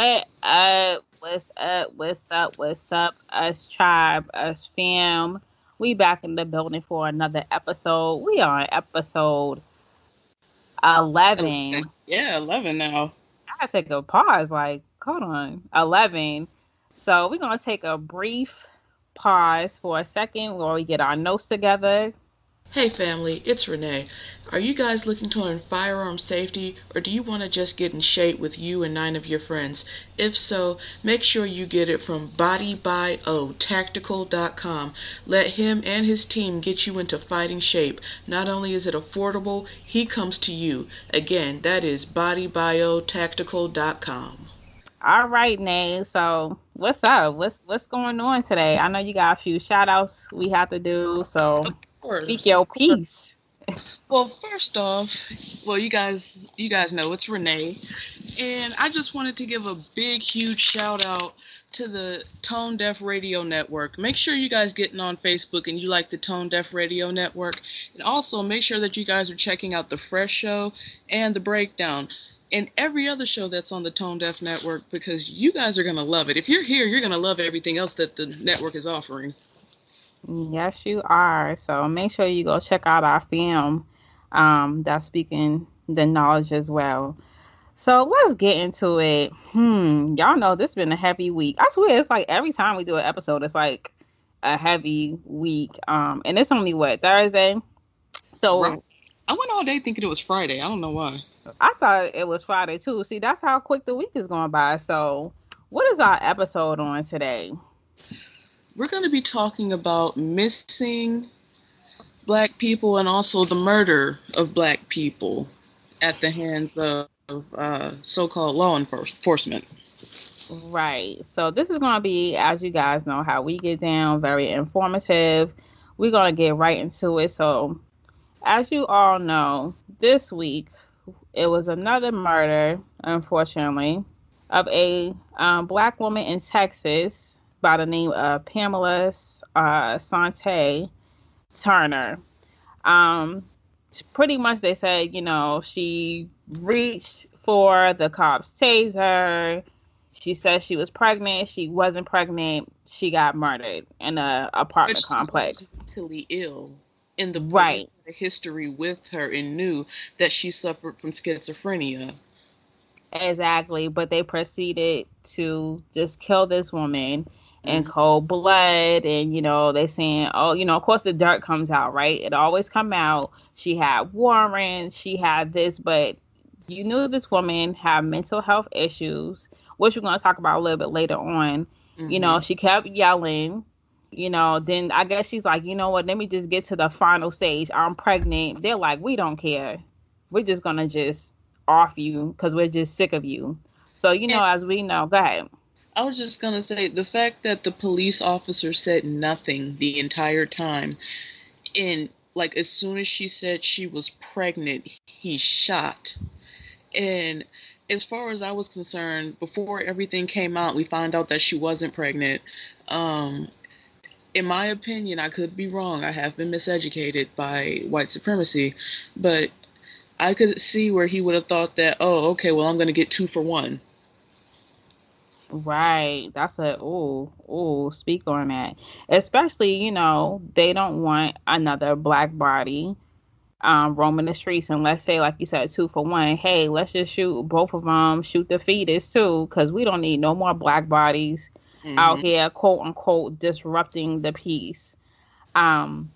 What up? What's up? What's up? What's up? Us tribe, us fam. We back in the building for another episode. We are on episode 11. Yeah, 11 now. I gotta take a pause. Like, hold on, 11. So we're gonna take a brief pause for a second while we get our notes together. Hey family, it's Renee. Are you guys looking to learn firearm safety or do you want to just get in shape with you and 9 of your friends? If so, make sure you get it from bodybuyotactical.com. Let him and his team get you into fighting shape. Not only is it affordable, he comes to you. Again, that is bodybuyotactical.com. All right, Nay. So what's up? What's going on today? I know you got a few shout outs we have to do, so Of speak course, your of course. piece. Well, first off, you guys know it's Renee, and I just wanted to give a big, huge shout out to the Tone Deaf Radio Network. Make sure you guys getting on Facebook and you like the Tone Deaf Radio Network, and also make sure that you guys are checking out the Fresh Show and the Breakdown. And every other show that's on the Tone Deaf Network because you guys are going to love it. If you're here, you're going to love everything else that the network is offering. Yes, you are. So make sure you go check out our film that's speaking the knowledge as well. So let's get into it. Y'all know this been a heavy week. I swear it's like every time we do an episode, it's like a heavy week. And it's only what, Thursday? Right. So I went all day thinking it was Friday. I don't know why. I thought it was Friday too. See, that's how quick the week is going by. So what is our episode on today? We're going to be talking about missing black people and also the murder of black people at the hands of so-called law enforcement. Right. So this is going to be, as you guys know, how we get down, very informative. We're going to get right into it. So, as you all know, this week it was another murder, unfortunately, of a black woman in Texas by the name of Pamela Sante Turner. Um, Pretty much they said, she reached for the cops' taser. She said she was pregnant. She wasn't pregnant. She got murdered in a But apartment she was complex. mentally ill. And the police Right. had a history with her and knew that she suffered from schizophrenia. Exactly. But they proceeded to just kill this woman in Hmm. cold blood. And, they saying, oh, of course the dirt comes out, right? It always come out. She had warrants. She had this, but you knew this woman had mental health issues, which we're going to talk about a little bit later on. Hmm. She kept yelling. Then I guess she's like, you know what? Let me just get to the final stage. I'm pregnant. They're like, we don't care. We're just going to just off you because we're just sick of you. So, And as we know, go ahead. I was just going to say the fact that the police officer said nothing the entire time, and like as soon as she said she was pregnant, he shot. And as far as I was concerned, before everything came out, we found out that she wasn't pregnant. Um, in my opinion, I could be wrong. I have been miseducated by white supremacy, but I could see where he would have thought that, oh, okay, well, I'm going to get 2 for 1. Right. That's speak on that. Especially, they don't want another black body roaming the streets. And let's say, like you said, 2 for 1. Hey, let's just shoot both of them, shoot the fetus too, because we don't need no more black bodies out Hmm. here, quote unquote, disrupting the peace. Um,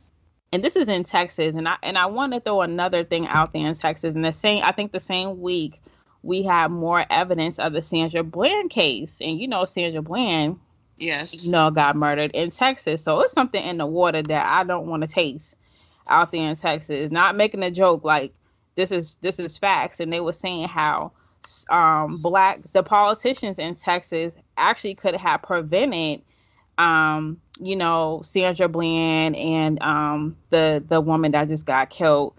and this is in Texas, and I want to throw another thing out there in Texas. And I think the same week we had more evidence of the Sandra Bland case, and Sandra Bland, Yes. got murdered in Texas. So it's something in the water that I don't want to taste out there in Texas. Not making a joke, like this is facts. And they were saying how black the politicians in Texas actually could have prevented Sandra Bland and the woman that just got killed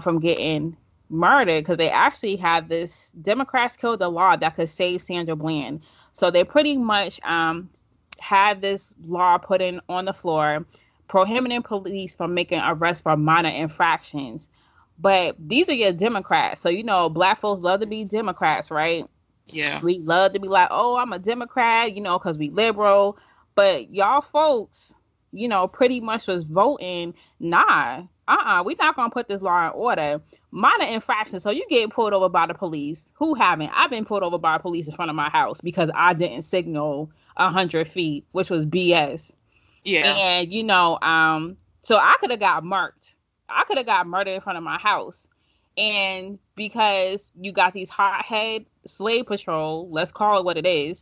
from getting murdered because they actually had this Democrats killed a law that could save Sandra Bland. So they pretty much had this law put in on the floor prohibiting police from making arrests for minor infractions. But these are your Democrats. So black folks love to be Democrats, right? Yeah. We love to be like, oh, I'm a Democrat, you know, because we liberal. But y'all folks, you know, pretty much was voting, nah, we not going to put this law in order. Minor infraction. So you get pulled over by the police. Who haven't? I've been pulled over by the police in front of my house because I didn't signal 100 feet, which was BS. Yeah. And, you know, so I could have got murked. I could have got murdered in front of my house. And because you got these hothead slave patrol, let's call it what it is,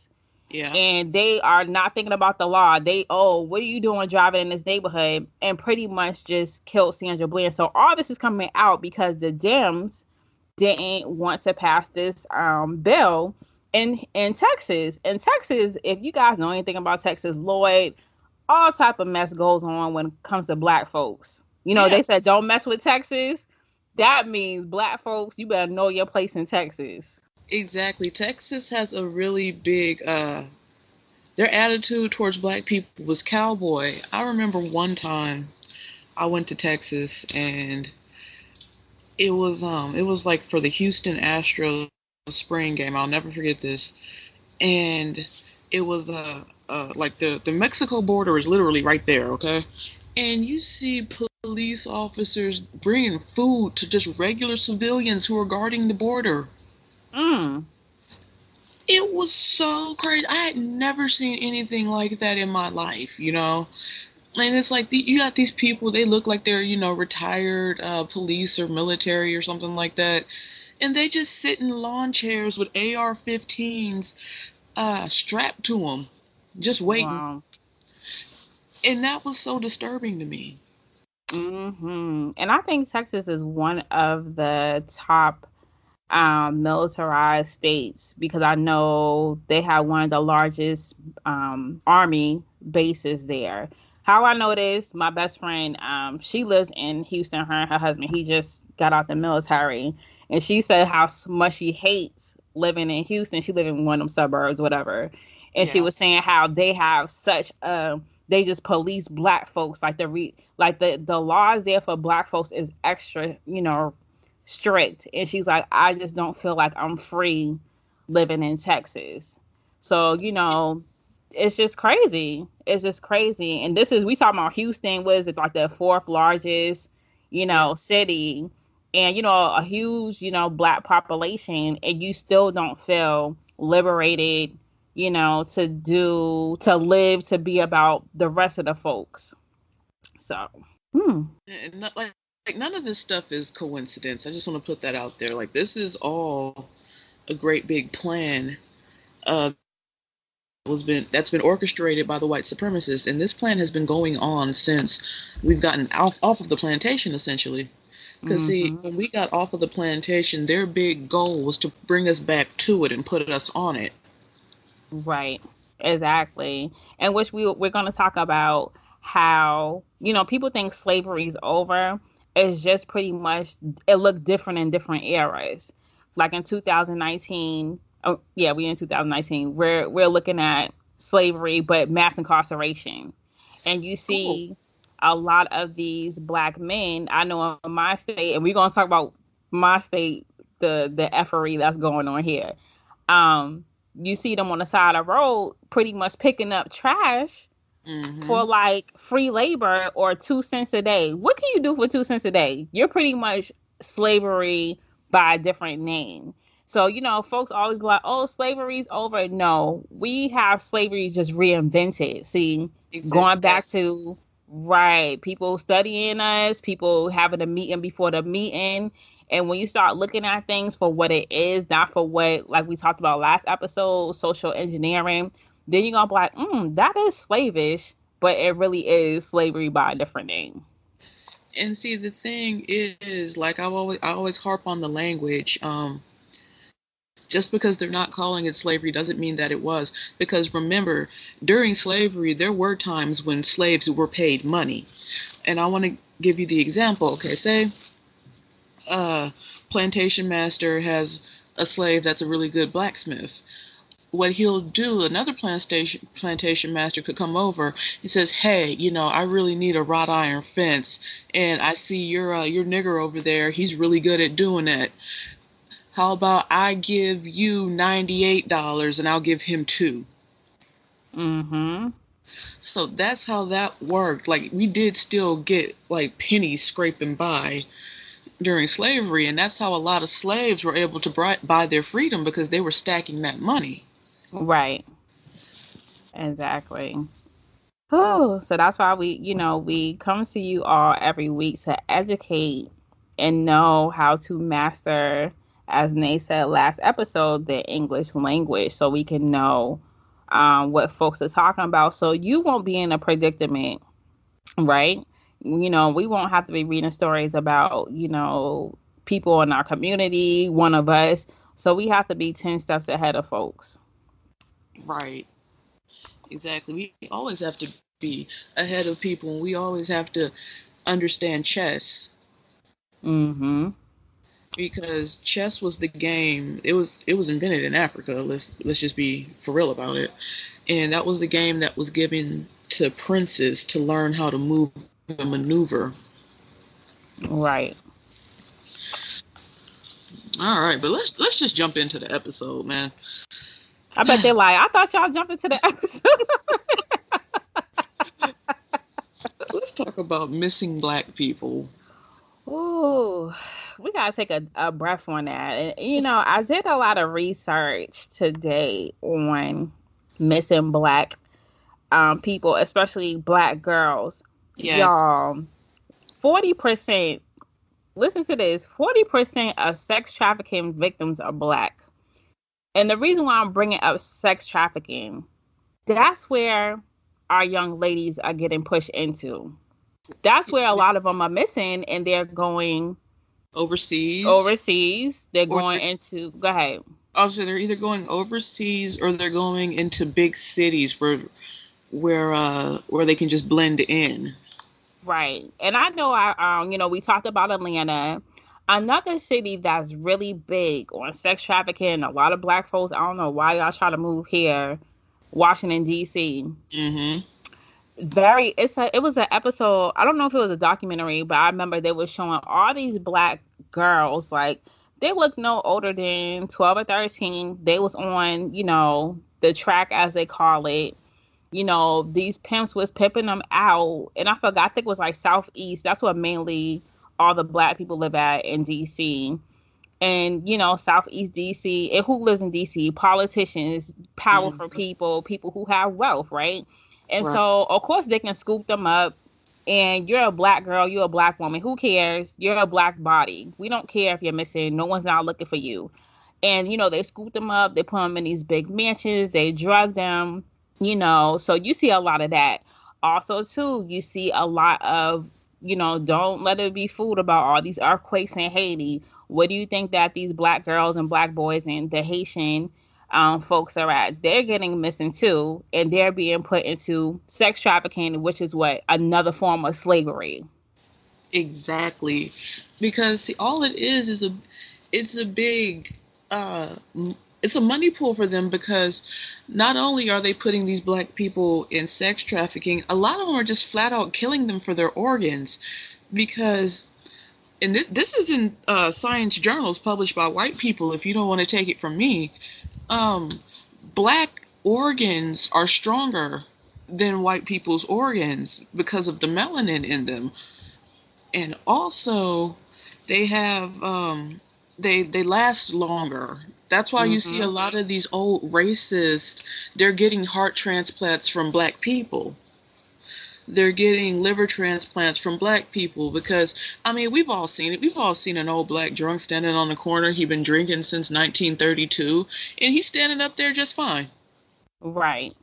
Yeah. and they are not thinking about the law. They, oh, what are you doing driving in this neighborhood? And pretty much just killed Sandra Bland. So all this is coming out because the Dems didn't want to pass this bill in Texas. In Texas, if you guys know anything about Texas, Lloyd, all type of mess goes on when it comes to black folks. You know, Yeah. they said don't mess with Texas. That means black folks, you better know your place in Texas. Exactly. Texas has a really big their attitude towards black people was cowboy. I remember one time I went to Texas and it was like for the Houston Astros spring game. I'll never forget this. And it was like the Mexico border is literally right there, okay? And you see police officers bringing food to just regular civilians who are guarding the border. Mm. It was so crazy. I had never seen anything like that in my life, you know? And it's like you got these people, they look like they're, retired police or military or something like that. And they just sit in lawn chairs with AR-15s strapped to them, just waiting. Wow. And that was so disturbing to me. And I think Texas is one of the top militarized states because I know they have one of the largest army bases there. How I know this, my best friend, she lives in Houston. Her and her husband, he just got out the military, and she said how much she hates living in Houston. She live in one of them suburbs, whatever, and she Yeah. was saying how they have such they just police black folks like like the laws there for black folks is extra, you know, strict. And she's like, I just don't feel like I'm free living in Texas. So, you know, it's just crazy. It's just crazy. And this is, we talking about Houston, was it like the fourth largest, you Yeah. know, city, and, you know, a huge, you know, black population, and you still don't feel liberated, you know, to live, to be about the rest of the folks. So, hmm. And not, like none of this stuff is coincidence. I just want to put that out there. Like this is all a great big plan uh that's been orchestrated by the white supremacists, and this plan has been going on since we've gotten off of the plantation essentially. Because, see, Hmm. when we got off of the plantation, their big goal was to bring us back to it and put us on it. Right. Exactly. And which we're going to talk about how, you know, people think slavery's over. It's just pretty much it looked different in different eras. Like in 2019, oh yeah, we in 2019. We're looking at slavery but mass incarceration. And you Oh, see a lot of these black men, I know in my state, and we're going to talk about my state, the effery that's going on here. um you see them on the side of the road pretty much picking up trash for mm-hmm. like free labor or 2 cents a day. What can you do for 2 cents a day? You're pretty much slavery by a different name. So, you know, folks always be like, oh, slavery's over. No, we have slavery just reinvented. See, going back Exactly. to, right, people studying us, people having a meeting before the meeting. And when you start looking at things for what it is, not for what, like we talked about last episode, social engineering, then you're gonna be like, that is slavish, but it really is slavery by a different name. And see, the thing is, like I always harp on the language. Just because they're not calling it slavery doesn't mean that it was. Because remember, during slavery, there were times when slaves were paid money. And I want to give you the example. Okay, say a plantation master has a slave that's a really good blacksmith. What he'll do, another plantation master could come over and says, "Hey, I really need a wrought iron fence, and I see your nigger over there. He's really good at doing that. How about I give you $98 and I'll give him two? Mhm. So that's how that worked. Like we did still get like pennies scraping by during slavery, and that's how a lot of slaves were able to buy their freedom because they were stacking that money. Right. Exactly. Oh, so that's why we come to you all every week to educate and know how to master, as Nate said last episode, the English language, so we can know what folks are talking about. So you won't be in a predicament, right? We won't have to be reading stories about, people in our community, one of us. So we have to be 10 steps ahead of folks. Right. Exactly. We always have to be ahead of people, and we always have to understand chess Mhm. because chess was the game. It was invented in Africa. Let's just be for real about it. And that was the game that was given to princes to learn how to move and maneuver. Right. All right, but let's just jump into the episode, man. I bet they're like, I thought y'all jumped into the episode. Let's talk about missing black people. Ooh, we gotta take a breath on that. And, I did a lot of research today on missing black people, especially black girls. Yes. Y'all, 40%, listen to this, 40% of sex trafficking victims are black. And the reason why I'm bringing up sex trafficking, that's where our young ladies are getting pushed into. That's where a lot of them are missing, and they're going Overseas, overseas. They're or going into, go ahead. also they're either going overseas or they're going into big cities where they can just blend in. Right. And I know we talked about Atlanta. Another city that's really big on sex trafficking, a lot of black folks, I don't know why y'all try to move here, Washington D.C. Mm-hmm. It was an episode, I don't know if it was a documentary, but I remember they were showing all these black girls, like they look no older than 12 or 13. They was on, the track, as they call it. These pimps was pimping them out, and I forgot, I think it was like Southeast. That's where mainly all the black people live at in DC. And Southeast DC, and who lives in DC? Politicians, powerful Mm-hmm. people, people who have wealth, right? And Right. so of course they can scoop them up. And you're a black girl, you're a black woman, who cares? You're a black body, we don't care if you're missing, no one's not looking for you. And they scoop them up, they put them in these big mansions, they drug them. So you see a lot of that. Also too, you see a lot of, don't let it be fooled about all these earthquakes in Haiti. What do you think that these black girls and black boys and the Haitian folks are at? They're getting missing too, and they're being put into sex trafficking, which is what, another form of slavery. Exactly. Because see, all it is it's a big it's a money pool for them because not only are they putting these black people in sex trafficking, a lot of them are just flat out killing them for their organs because and this is in science journals published by white people if you don't want to take it from me. um Black organs are stronger than white people's organs because of the melanin in them, and also they have they last longer. That's why you see a Mhm. lot of these old racists, they're getting heart transplants from black people. They're getting liver transplants from black people because I mean we've all seen it. We've all seen an old black drunk standing on the corner. He's been drinking since 1932 and he's standing up there just fine. Right.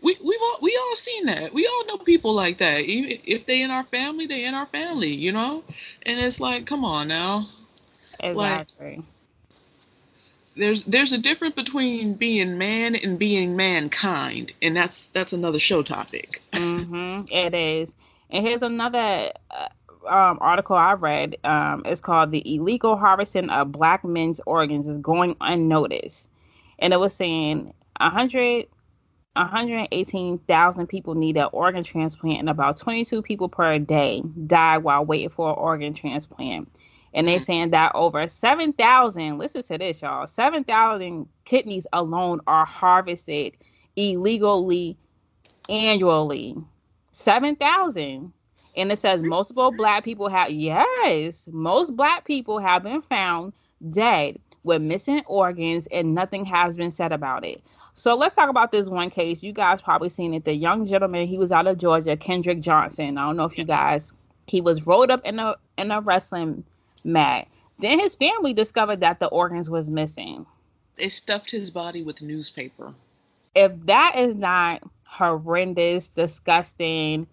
We all seen that. We all know people like that. Even if they in our family, they in our family, you know? And it's like, come on now. Like Exactly. there's a difference between being man and being mankind, and that's another show topic. It is. And here's another article I read. It's called "The Illegal Harvesting of Black Men's Organs is Going Unnoticed," and it was saying 118,000 people need an organ transplant, and about 22 people per day die while waiting for an organ transplant. And they saying that over 7,000, listen to this, y'all, 7,000 kidneys alone are harvested illegally annually. 7,000. And it says multiple black people have, yes, most black people have been found dead with missing organs and nothing has been said about it. So let's talk about this one case. You guys probably seen it. The young gentleman, he was out of Georgia, Kendrick Johnson. I don't know if you guys, he was rolled up in a wrestling mat. Then his family discovered that the organs was missing. They stuffed his body with newspaper. If that is not horrendous, disgusting,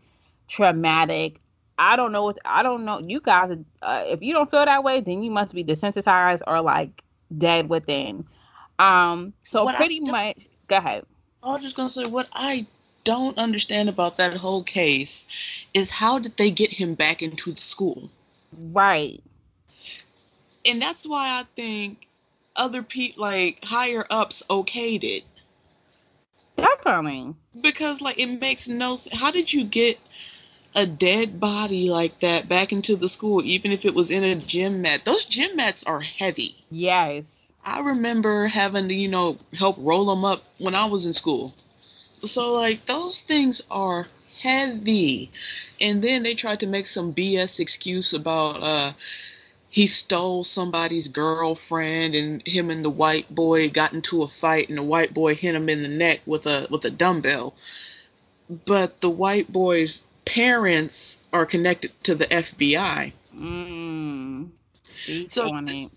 traumatic, I don't know. You guys, if you don't feel that way, then you must be desensitized or like dead within. So What pretty much, go ahead. I was just gonna say, what I don't understand about that whole case is how did they get him back into the school? Right. And that's why I think other people, like higher ups, okayed it. Definitely. Because like it makes no sense. How did you get a dead body like that back into the school, even if it was in a gym mat? Those gym mats are heavy. Yes. I remember having to, help roll them up when I was in school. So like those things are heavy. And then they tried to make some BS excuse about he stole somebody's girlfriend and him and the white boy got into a fight and the white boy hit him in the neck with a dumbbell. But the white boy's parents are connected to the FBI. Speak So on it.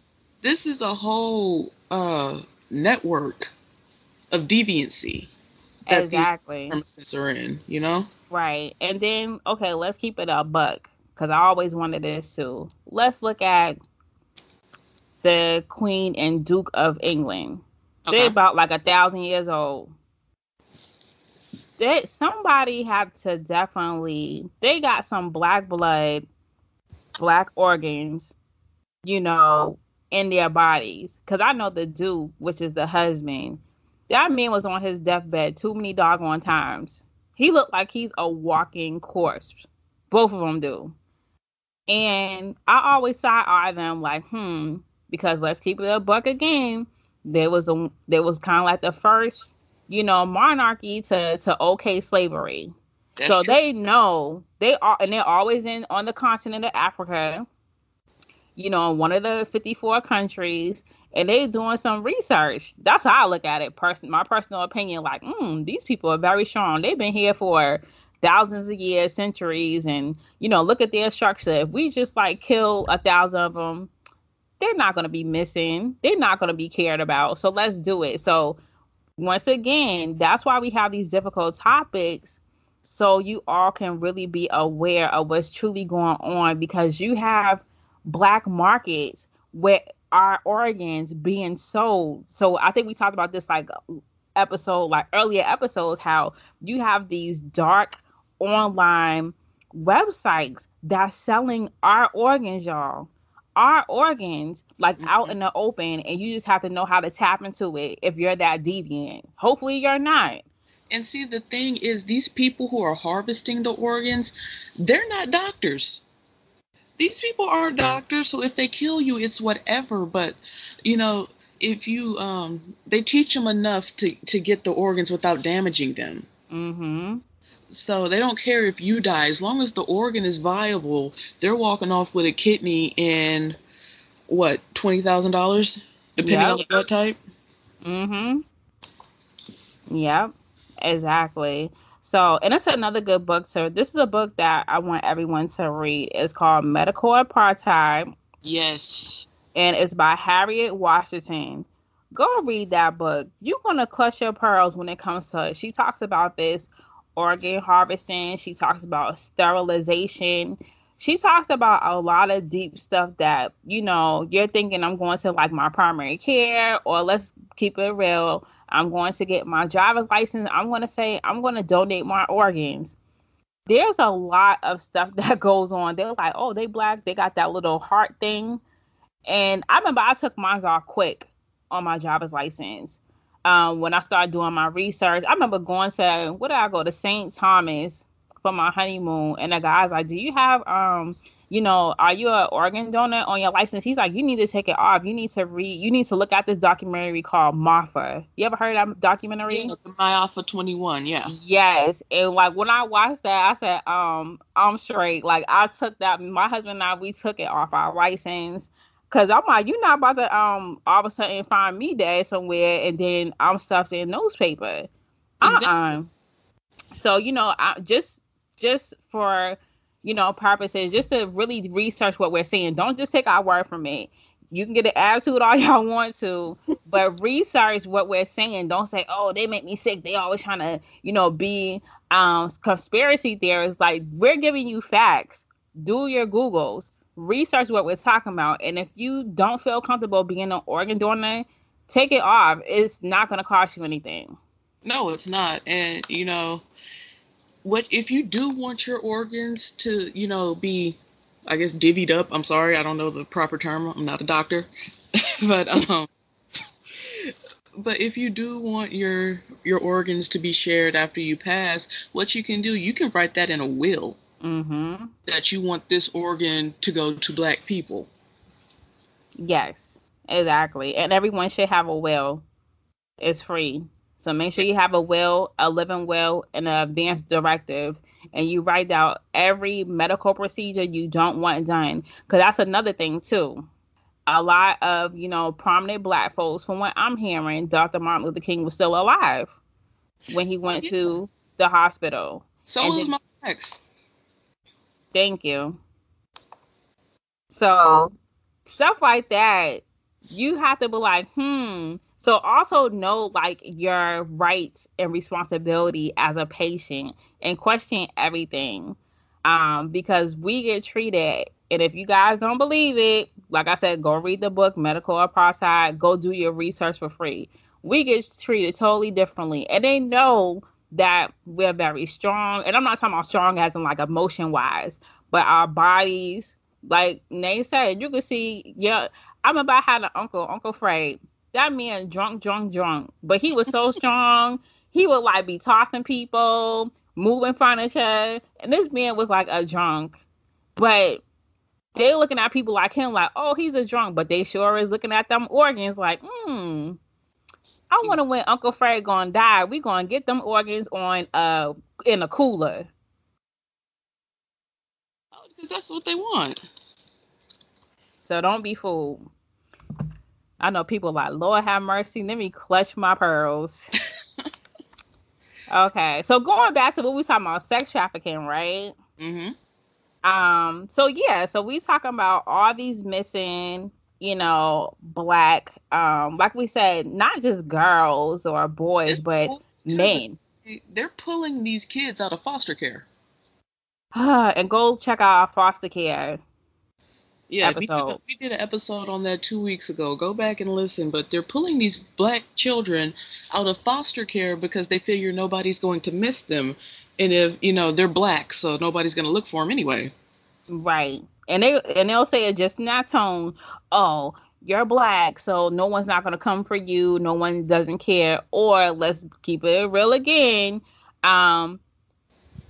this is a whole network of deviancy that these Exactly. premises are in. Right. And then, okay, let's keep it a buck because I always wanted this too. Let's look at the Queen and Duke of England. They're Okay. about like 1,000 years old. Somebody had to definitely, they got some black blood, black organs, you know, in their bodies. Because I know the Duke, which is the husband, that man was on his deathbed too many doggone times. He looked like he's a walking corpse. Both of them do. And I always side eye them like, because let's keep it a buck again. There was kind of like the first, monarchy to okay slavery. That's So true. they know they are, and they're always in on the continent of Africa. One of the 54 countries, and they doing some research. That's how I look at it. My personal opinion, like, these people are very strong. They've been here for thousands of years, centuries, and look at their structure. If we just like kill 1,000 of them, they're not going to be missing. They're not going to be cared about. So let's do it. So once again, that's why we have these difficult topics. So you all can really be aware of what's truly going on because you have black markets where our organs being sold. So I think we talked about this like earlier episodes, how you have these dark online websites that's selling our organs, y'all. Our organs, like out Mhm. in the open, and you just have to know how to tap into it if you're that deviant. Hopefully, you're not. And see, the thing is, these people who are harvesting the organs, they're not doctors. These people aren't doctors, so if they kill you, it's whatever. But, you know, if you, they teach them enough to get the organs without damaging them. Mm-hmm. So they don't care if you die. As long as the organ is viable, they're walking off with a kidney and, what, $20,000? Depending on Yep. the blood type? Mm-hmm. Yep. Exactly. So, and it's another good book. So, this is a book that I want everyone to read. It's called Medical Apartheid, Yes. and it's by Harriet Washington. Go read that book. You're gonna clutch your pearls when it comes to it. She talks about this organ harvesting. She talks about sterilization. She talks about a lot of deep stuff that you're thinking I'm going to like my primary care, or let's keep it real. I'm going to get my driver's license. I'm going to say I'm going to donate my organs. There's a lot of stuff that goes on. They're like, oh, they black. They got that little heart thing. And I remember I took mine off quick on my driver's license. When I started doing my research, I remember going to, where did I go? To St. Thomas for my honeymoon. And the guy's like, do you have are you an organ donor on your license? He's like, you need to take it off. You need to look at this documentary called Martha. You ever heard of that documentary? Yeah, the My Alpha 21, yeah. Yes. And like when I watched that, I said, I'm straight. Like I took that, my husband and I, we took it off our license. Cause I'm like, you're not about to all of a sudden find me dead somewhere and then I'm stuffed in newspaper. Exactly. Uh-uh. So, just for, purposes, just to really research what we're saying. Don't just take our word from it. You can get an attitude all y'all want to, but research what we're saying. Don't say, oh, they make me sick. They always trying to, be conspiracy theorists. Like, we're giving you facts. Do your Googles. Research what we're talking about. And if you don't feel comfortable being an organ donor, take it off. It's not going to cost you anything. No, it's not. And, what if you do want your organs to, be, I guess, divvied up? I'm sorry, I don't know the proper term. I'm not a doctor. but but if you do want your organs to be shared after you pass, what you can do, you can write that in a will Mm-hmm. that you want this organ to go to black people. Yes, exactly. And everyone should have a will. It's free. So make sure you have a will, a living will, and an advance directive. And you write out every medical procedure you don't want done. Because that's another thing, too. A lot of, prominent black folks, from what I'm hearing, Dr. Martin Luther King was still alive when he Oh went yeah. to the hospital. And So is then, my ex. thank you. So stuff like that, you have to be like, So also know like your rights and responsibility as a patient and question everything. Because we get treated, and if you guys don't believe it, like I said, go read the book Medical Apartheid, go do your research for free. We get treated totally differently. And they know that we're very strong. And I'm not talking about strong as in like emotion wise, but our bodies, like Nate said, you can see, yeah, I'm about had an uncle, Uncle Fred. That man drunk, drunk, drunk. But he was so strong. He would like be tossing people, moving furniture. And this man was like a drunk. But they looking at people like him like, oh, he's a drunk. But they sure is looking at them organs like, I wonder when Uncle Fred gonna die. We gonna get them organs on in a cooler. Because that's what they want. So don't be fooled. I know people like, Lord have mercy, let me clutch my pearls. Okay, so going back to what we was talking about, sex trafficking, right? Mm-hmm. So yeah, so we talking about all these missing, black, like we said, not just girls or boys, It's but boys too, but men. they're pulling these kids out of foster care. And go check out our foster care Yeah, episode. we did an episode on that 2 weeks ago. Go back and listen. But they're pulling these black children out of foster care because they figure nobody's going to miss them, and if they're black, so nobody's going to look for them anyway. Right. And they'll say it just in that tone, oh, you're black, so no one's not gonna come for you, no one doesn't care. Or let's keep it real again. Um,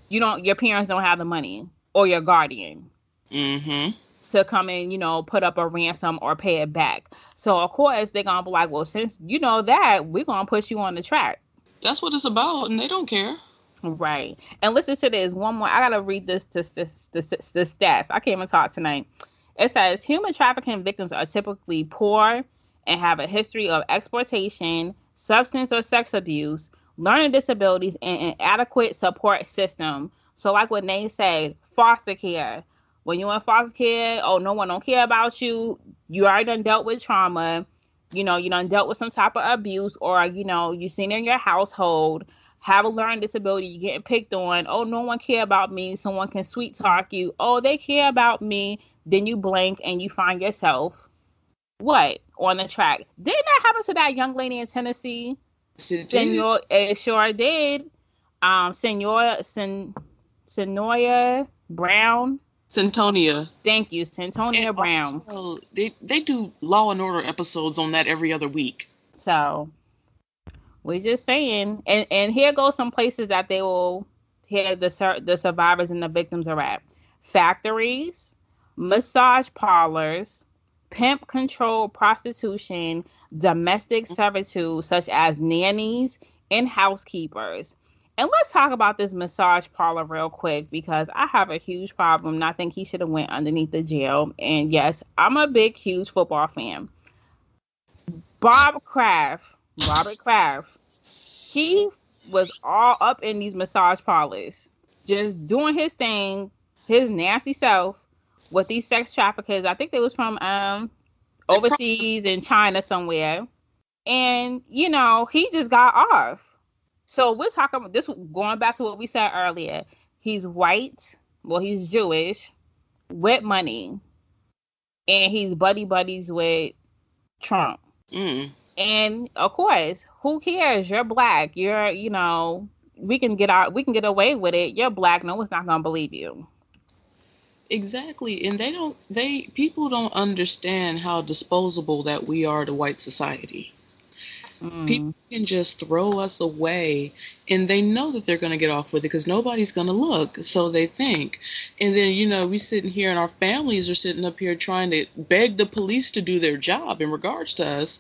your parents don't have the money or your guardian Mm-hmm. to come and, put up a ransom or pay it back. So of course they're gonna be like, well, since you know that, we're gonna put you on the track. That's what it's about, and they don't care. Right. And listen to this. One more. I gotta read this stats. I can't even talk tonight. It says human trafficking victims are typically poor and have a history of exploitation, substance or sex abuse, learning disabilities, and inadequate support system. So, like what Nate said, foster care. When you're in foster care, oh, no one don't care about you. You already done dealt with trauma. You done dealt with some type of abuse, or you seen in your household have a learning disability, you're getting picked on. Oh, no one care about me. Someone can sweet talk you. Oh, they care about me. Then you blink and you find yourself what on the track. Didn't that happen to that young lady in Tennessee? Yes, it did. Senor, it sure did. Senoria Brown. Centonia. Thank you, And Santonia Brown. also, they do Law and Order episodes on that every other week. So we're just saying, and here goes some places that here the survivors and the victims are at: factories, massage parlors, pimp controlled prostitution, domestic servitude, such as nannies and housekeepers. And let's talk about this massage parlor real quick because I have a huge problem and I think he should have went underneath the jail. And yes, I'm a big, huge football fan. Robert Kraft, he was all up in these massage parlors, just doing his thing, his nasty self with these sex traffickers. I think they was from They probably overseas in China somewhere. And he just got off. So we're talking about this going back to what we said earlier. He's white, well, he's Jewish, with money, and he's buddies with Trump. mm, And of course, who cares? You're black. We can get away with it. You're black. No one's not gonna believe you. exactly, and people don't understand how disposable that we are to white society. People Mm, can just throw us away, and they know that they're going to get off with it because nobody's going to look, so they think. And then, we sitting here and our families are sitting up here trying to beg the police to do their job in regards to us.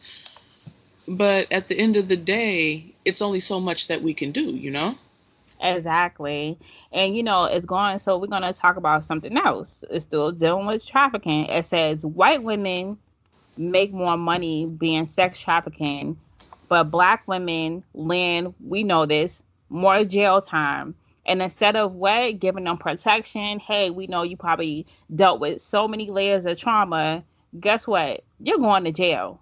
But at the end of the day, it's only so much that we can do. exactly. And it's going. So we're gonna talk about something else. It's still dealing with trafficking. It says white women make more money being sex trafficking, but black women land, we know this, more jail time. And instead of what, giving them protection, hey, we know you probably dealt with so many layers of trauma. Guess what? You're going to jail.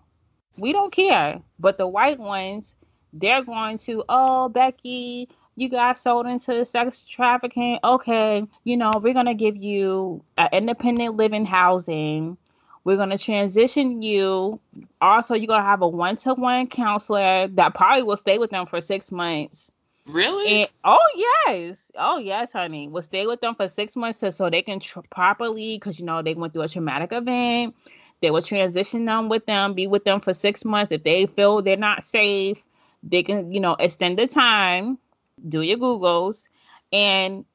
We don't care. But the white ones, they're going to, oh, Becky, you got sold into sex trafficking. Okay, we're going to give you independent living housing. We're going to transition you. Also, you're going to have a one-to-one counselor that probably will stay with them for 6 months. Really? And oh yes, honey, will stay with them for 6 months so they can properly, because they went through a traumatic event. They will transition them with them, be with them for 6 months. If they feel they're not safe, they can extend the time. Do your Googles, and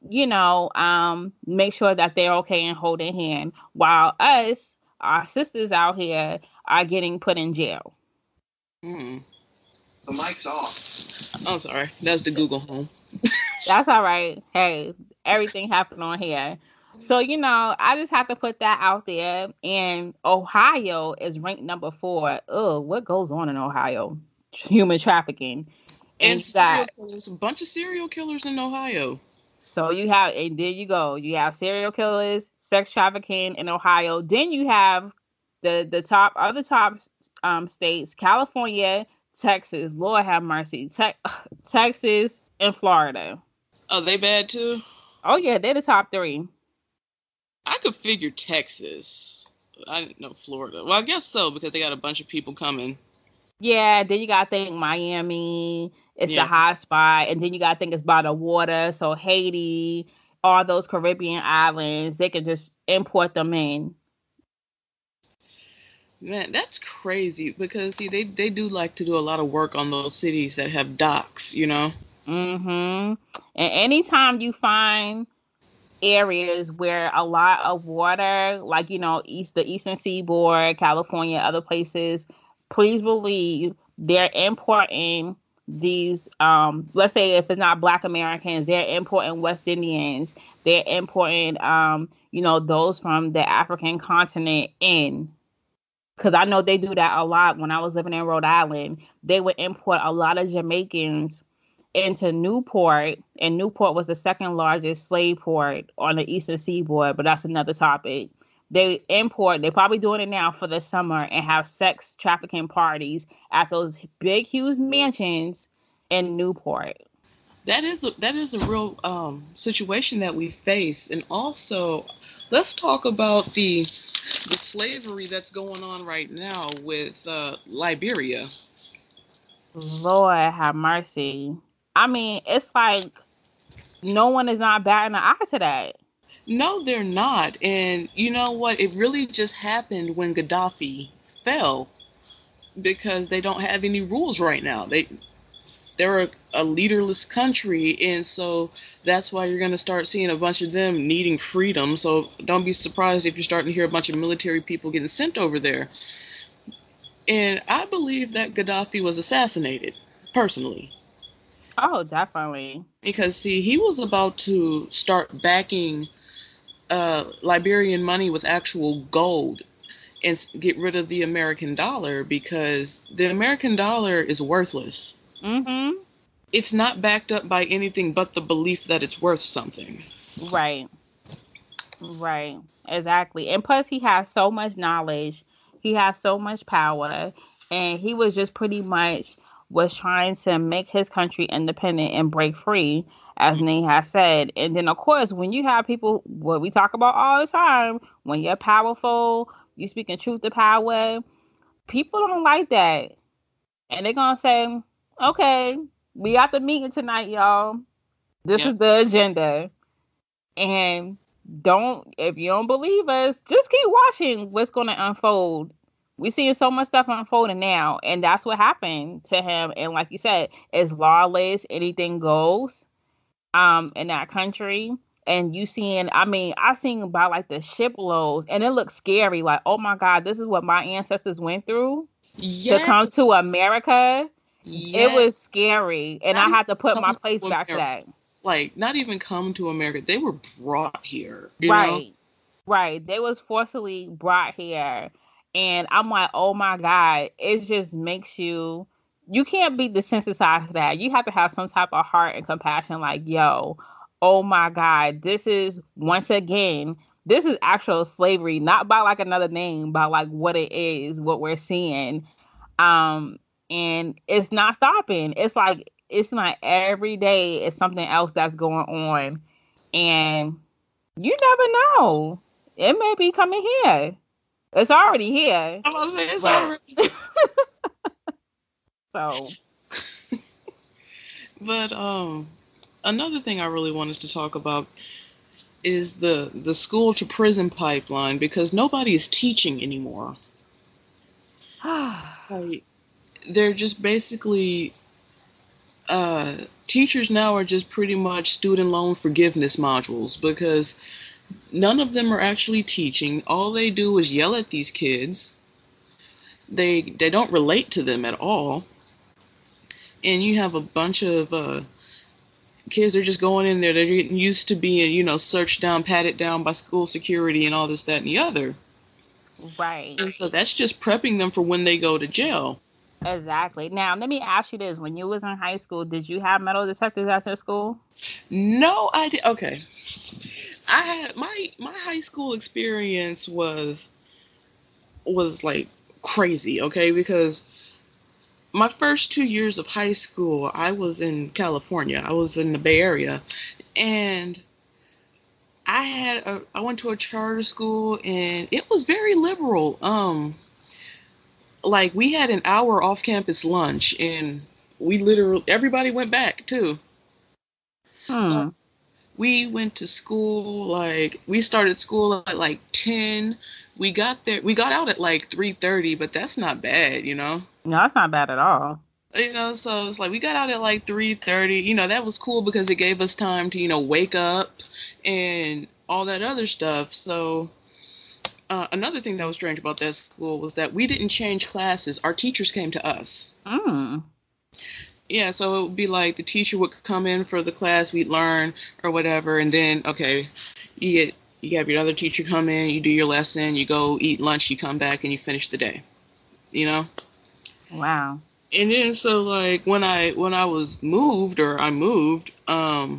make sure that they're okay and hold their hand. While our sisters out here, are getting put in jail. Mm. The mic's off. Oh, sorry. That was the Google Home. That's all right. Hey, everything happened on here. So, I just have to put that out there. And Ohio is ranked number 4. Ugh, what goes on in Ohio? Human trafficking. And And you serial got, killers, a bunch of serial killers in Ohio. and there you go. You have serial killers, sex trafficking in Ohio. Then you have the top states, California, Texas, Lord have mercy, Texas, and Florida. Oh, they bad too? Oh, yeah, they're the top 3. I could figure Texas. I didn't know Florida. Well, I guess so because they got a bunch of people coming. Yeah, then you gotta think Miami, it's the Yeah. hot spot, and then you gotta think it's by the water, so Haiti, all those Caribbean islands, they can just import them in. Man, that's crazy because see they do like to do a lot of work on those cities that have docks. And anytime you find areas where a lot of water, like the eastern seaboard, California, other places, please believe they're importing these. Let's say if it's not Black Americans, they're importing West Indians. They're importing those from the African continent in. Because I know they do that a lot. When I was living in Rhode Island, they would import a lot of Jamaicans into Newport, and Newport was the second largest slave port on the eastern seaboard, but that's another topic. They probably doing it now for the summer and have sex trafficking parties at those big, huge mansions in Newport. That is a real situation that we face, and also let's talk about the slavery that's going on right now with Liberia. Lord have mercy. I mean, it's like no one is not batting an eye to that. No, they're not, and you know what? It really just happened when Gaddafi fell because they don't have any rules right now. they're a leaderless country, and so that's why you're going to start seeing a bunch of them needing freedom. So don't be surprised if you're starting to hear a bunch of military people getting sent over there. And I believe that Gaddafi was assassinated, personally. Oh, definitely. Because, see, he was about to start backing Liberian money with actual gold and get rid of the American dollar, because the American dollar is worthless. Mhm. It's not backed up by anything but the belief that it's worth something. Right. Right. Exactly. And plus he has so much knowledge. He has so much power. And he was just pretty much was trying to make his country independent and break free, as Nate has said. And then of course when you have people, what we talk about all the time, when you're powerful, you speaking truth to power, people don't like that. And they're gonna say, okay, we got the meeting tonight, y'all. This Yep. is the agenda. And don't, if you don't believe us, just keep watching what's going to unfold. We're seeing so much stuff unfolding now, and that's what happened to him. And like you said, it's lawless, anything goes in that country. And you seeing, I mean, I seen about like the shiploads, and it looks scary. Like, oh my God, this is what my ancestors went through to Yes. come to America. It Yes. was scary, and Not I even had to put my coming place to back to America. that. Like, not even come to America. They were brought here, you know? Right. Right. They was forcibly brought here. And I'm like, oh my God, it just makes you can't be desensitized to that. You have to have some type of heart and compassion, like, yo, oh my God, this is once again, this is actual slavery, not by like another name, by like what it is, what we're seeing. Um, and it's not stopping. It's not every day it's something else that's going on. And you never know. It may be coming here. It's already here. I'm about to say it's But already here. so But another thing I really wanted to talk about is the school to prison pipeline, because nobody is teaching anymore. Like, they're just basically teachers now are just pretty much student loan forgiveness modules, because none of them are actually teaching. All they do is yell at these kids. They don't relate to them at all. And you have a bunch of kids, they're just going in there, they're getting used to being, searched down, patted down by school security and all this, that, and the other. right. And so that's just prepping them for when they go to jail. Exactly. Now let me ask you this. When you was in high school, did you have metal detectors at your school? No idea. Okay. I had my high school experience was like crazy, okay? Because my first 2 years of high school, I was in California. I was in the Bay Area, and I went to a charter school, and it was very liberal. Like, we had an hour off campus lunch, and we literally everybody went back too. Hmm. We went to school, like, we started school at like 10. We got out at like 3:30, but that's not bad, you know. No, that's not bad at all. So it's like we got out at like 3:30. That was cool because it gave us time to, wake up and all that other stuff. So another thing that was strange about that school was that we didn't change classes. Our teachers came to us. Hmm. Yeah, so it would be like the teacher would come in for the class, we'd learn or whatever, and then, okay, you have your other teacher come in, you do your lesson, you go eat lunch, you come back and you finish the day. You know? Wow. And then, so, like, when I was moved, or I moved, I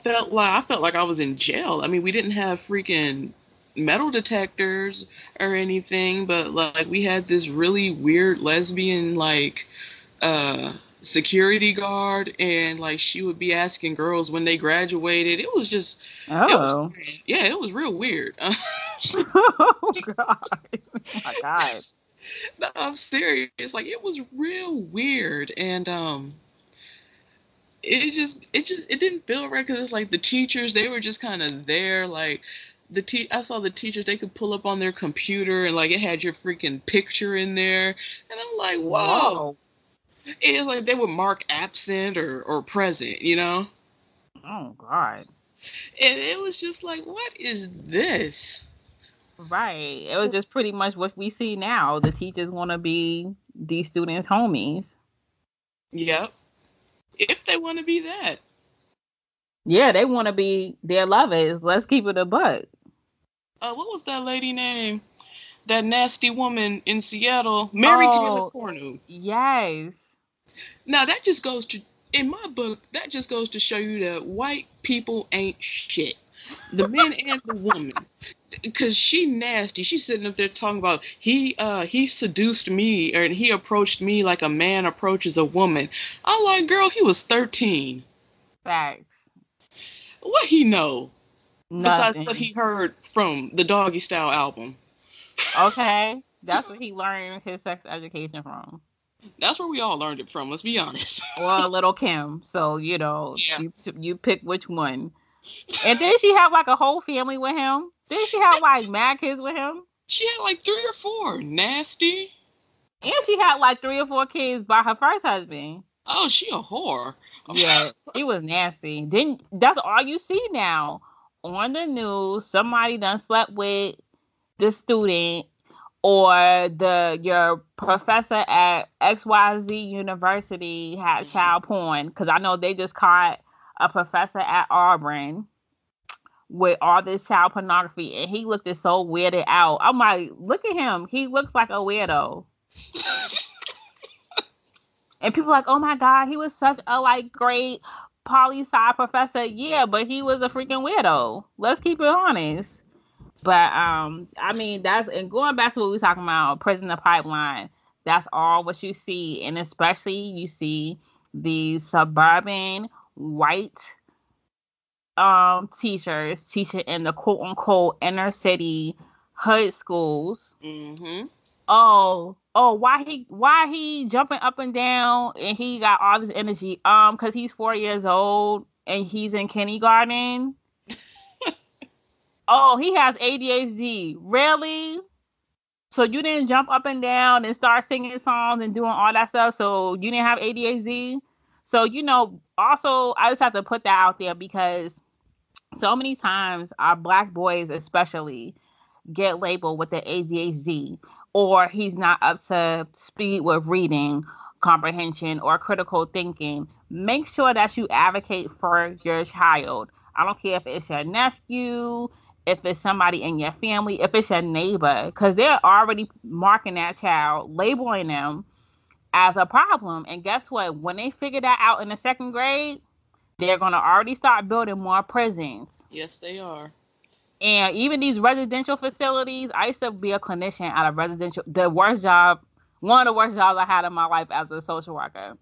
felt like I was in jail. I mean, we didn't have freaking metal detectors or anything, but like we had this really weird lesbian, like, security guard, and like she would be asking girls when they graduated. It was Oh. yeah, it was real weird. Oh God. Oh my God. No, I'm serious. Like, it was real weird, and it didn't feel right, because it's like the teachers, they were just kind of there, like, I saw the teachers, they could pull up on their computer and like it had your freaking picture in there, and I'm like, whoa. Whoa. It's like they would mark absent or present, you know? Oh God. And it was just like, what is this? Right. It was just pretty much what we see now. The teachers want to be these students' homies. Yep. If they want to be that. Yeah, they want to be their lovers. Let's keep it a buck. What was that lady name? That nasty woman in Seattle, Mary Kayla Oh, Cornu. yes. Now that just goes to, in my book, that just goes to show you that white people ain't shit. The men and the woman. Cause she nasty. She's sitting up there talking about he seduced me or he approached me like a man approaches a woman. I'm like, girl, he was 13. Facts. What he know? Besides what Nothing. he heard from the Doggy Style album. Okay. That's what he learned his sex education from. That's where we all learned it from, let's be honest. Well, little Kim. So, Yeah. you pick which one. And then she have like a whole family with him. Then she have like mad kids with him. She had like 3 or 4. Nasty. And she had like 3 or 4 kids by her first husband. Oh, she a whore. Yeah, she was nasty. Then that's all you see now on the news. Somebody done slept with the student or the your professor at XYZ University had child porn. Because I know they just caught a professor at Auburn with all this child pornography, and he looked so weirded out. I'm like, look at him. He looks like a weirdo. And people are like, oh my God, he was such a like great poli sci professor. Yeah, but he was a freaking weirdo. Let's keep it honest. But I mean that's and going back to what we were talking about, prisoner pipeline, that's all what you see. And especially you see these suburban white teachers teaching in the quote unquote inner city hood schools. Mhm. Oh, why he jumping up and down and he got all this energy? Cause he's 4 years old and he's in kindergarten. Oh, he has ADHD. Really? So you didn't jump up and down and start singing songs and doing all that stuff. So you didn't have ADHD. So also I just have to put that out there because so many times our black boys especially get labeled with the ADHD or he's not up to speed with reading comprehension or critical thinking. Make sure that you advocate for your child. I don't care if it's your nephew, if it's somebody in your family, if it's your neighbor, because they're already marking that child, labeling them as a problem. And guess what? When they figure that out in the second grade, they're going to already start building more prisons. Yes, they are. And even these residential facilities, I used to be a clinician at a residential, the worst job, one of the worst jobs I had in my life as a social worker.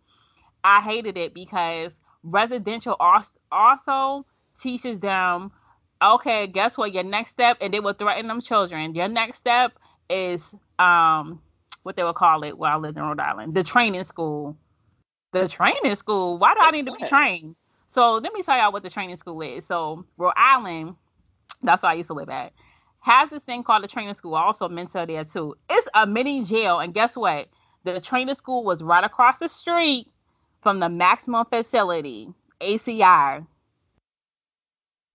I hated it because residential also teaches them, okay, guess what? Your next step, and they will threaten them children. Your next step is what they would call it where I lived in Rhode Island, the training school. The training school. Why do I What's need to be that? trained? So let me tell y'all what the training school is. So Rhode Island, that's where I used to live at, has this thing called the training school. I also mentor there too. It's a mini jail, and guess what? The training school was right across the street from the maximum facility, ACI,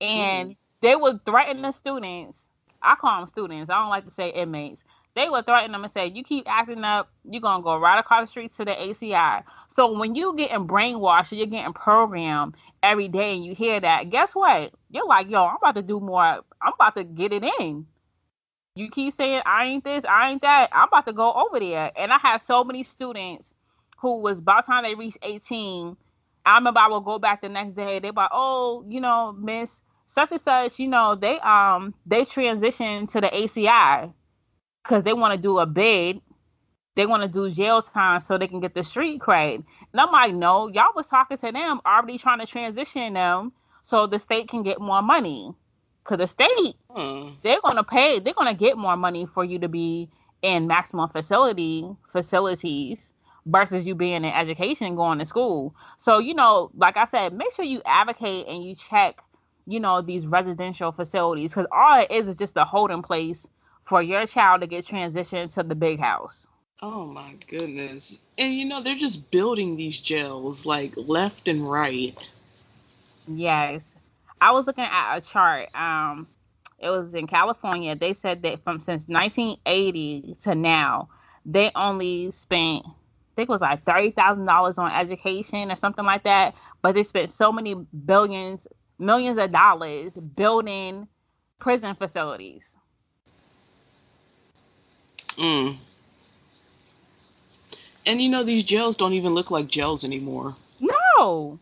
Ooh. and they would threaten the students. I call them students. I don't like to say inmates. They would threaten them and say, "You keep acting up, you're gonna go right across the street to the ACI." So when you getting brainwashed, you're getting programmed every day, and you hear that, guess what? You're like, "Yo, I'm about to do more. I'm about to get it in." You keep saying I ain't this, I ain't that. I'm about to go over there. And I have so many students who was by the time they reached 18, I remember I would go back the next day. They like, oh, Miss such and such, they transitioned to the ACI because they want to do a bid. They want to do jail time so they can get the street cred. And I'm like, no, y'all was talking to them, already trying to transition them so the state can get more money. Because the state Huh. they're gonna pay. They're gonna get more money for you to be in maximum facilities versus you being in education and going to school. So like I said, make sure you advocate and you check, these residential facilities because all it is just a holding place for your child to get transitioned to the big house. Oh my goodness. And they're just building these jails like left and right. Yes. I was looking at a chart. It was in California. They said that from since 1980 to now, they only spent, I think it was like $30,000 on education or something like that. But they spent so many billions, millions of dollars building prison facilities. Mm. And these jails don't even look like jails anymore. No,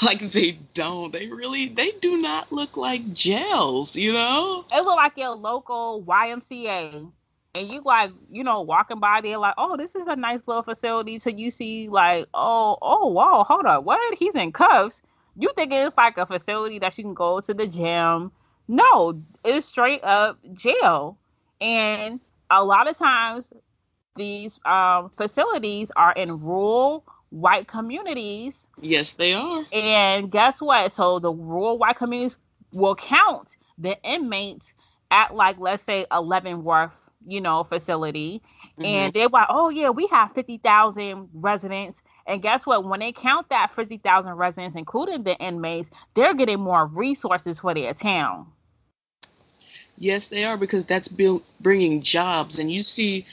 Like they don't. They do not look like jails. it looked like your local YMCA. And you like, walking by there like, oh, this is a nice little facility till you see like, oh, whoa, hold up, what? He's in cuffs. You think it's like a facility that you can go to the gym. No, it's straight up jail. And a lot of times these facilities are in rural white communities. Yes, they are. And guess what? So the rural white communities will count the inmates at like let's say 11 facility, Hmm. and they're like, oh yeah, we have 50,000 residents. And guess what? When they count that 50,000 residents, including the inmates, they're getting more resources for their town. Yes, they are because that's bringing jobs, and you see,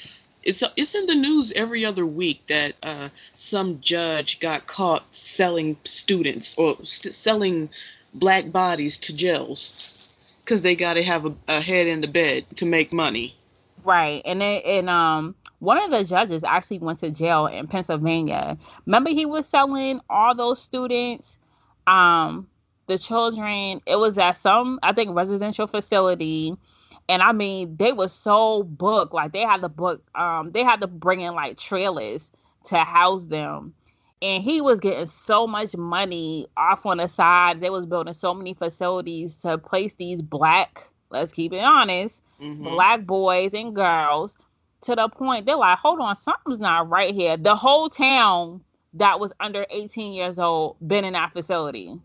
it's in the news every other week that some judge got caught selling students or selling black bodies to jails because they got to have a head in the bed to make money. Right. And one of the judges actually went to jail in Pennsylvania. Remember he was selling all those students, um, the children. It was at some, I think, residential facility. And I mean, they were so booked. Like they had to bring in like trailers to house them. And he was getting so much money off on the side. They was building so many facilities to place these black, let's keep it honest, Hmm. black boys and girls, to the point they're like, hold on, something's not right here. The whole town that was under 18 years old been in that facility.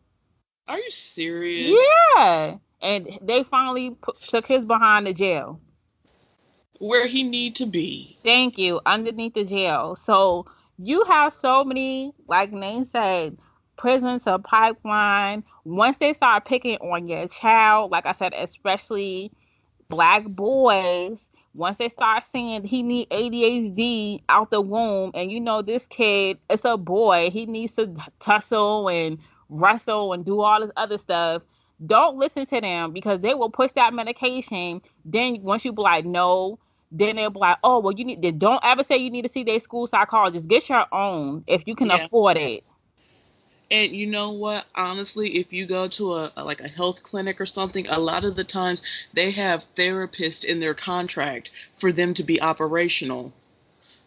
Are you serious? Yeah. And they finally took his behind the jail. Where he need to be? Thank you. Underneath the jail. So you have so many, like Nate said, prison to pipeline. Once they start picking on your child, like I said, especially black boys, once they start saying he need ADHD out the womb, and this kid, it's a boy, he needs to tussle and wrestle and do all this other stuff. Don't listen to them because they will push that medication. Then once you be like no, then they'll be like, oh well, you need. Don't ever say you need to see their school psychologist. Get your own if you can Yeah. afford it. And you know what? Honestly, if you go to like a health clinic or something, a lot of the times they have therapists in their contract for them to be operational.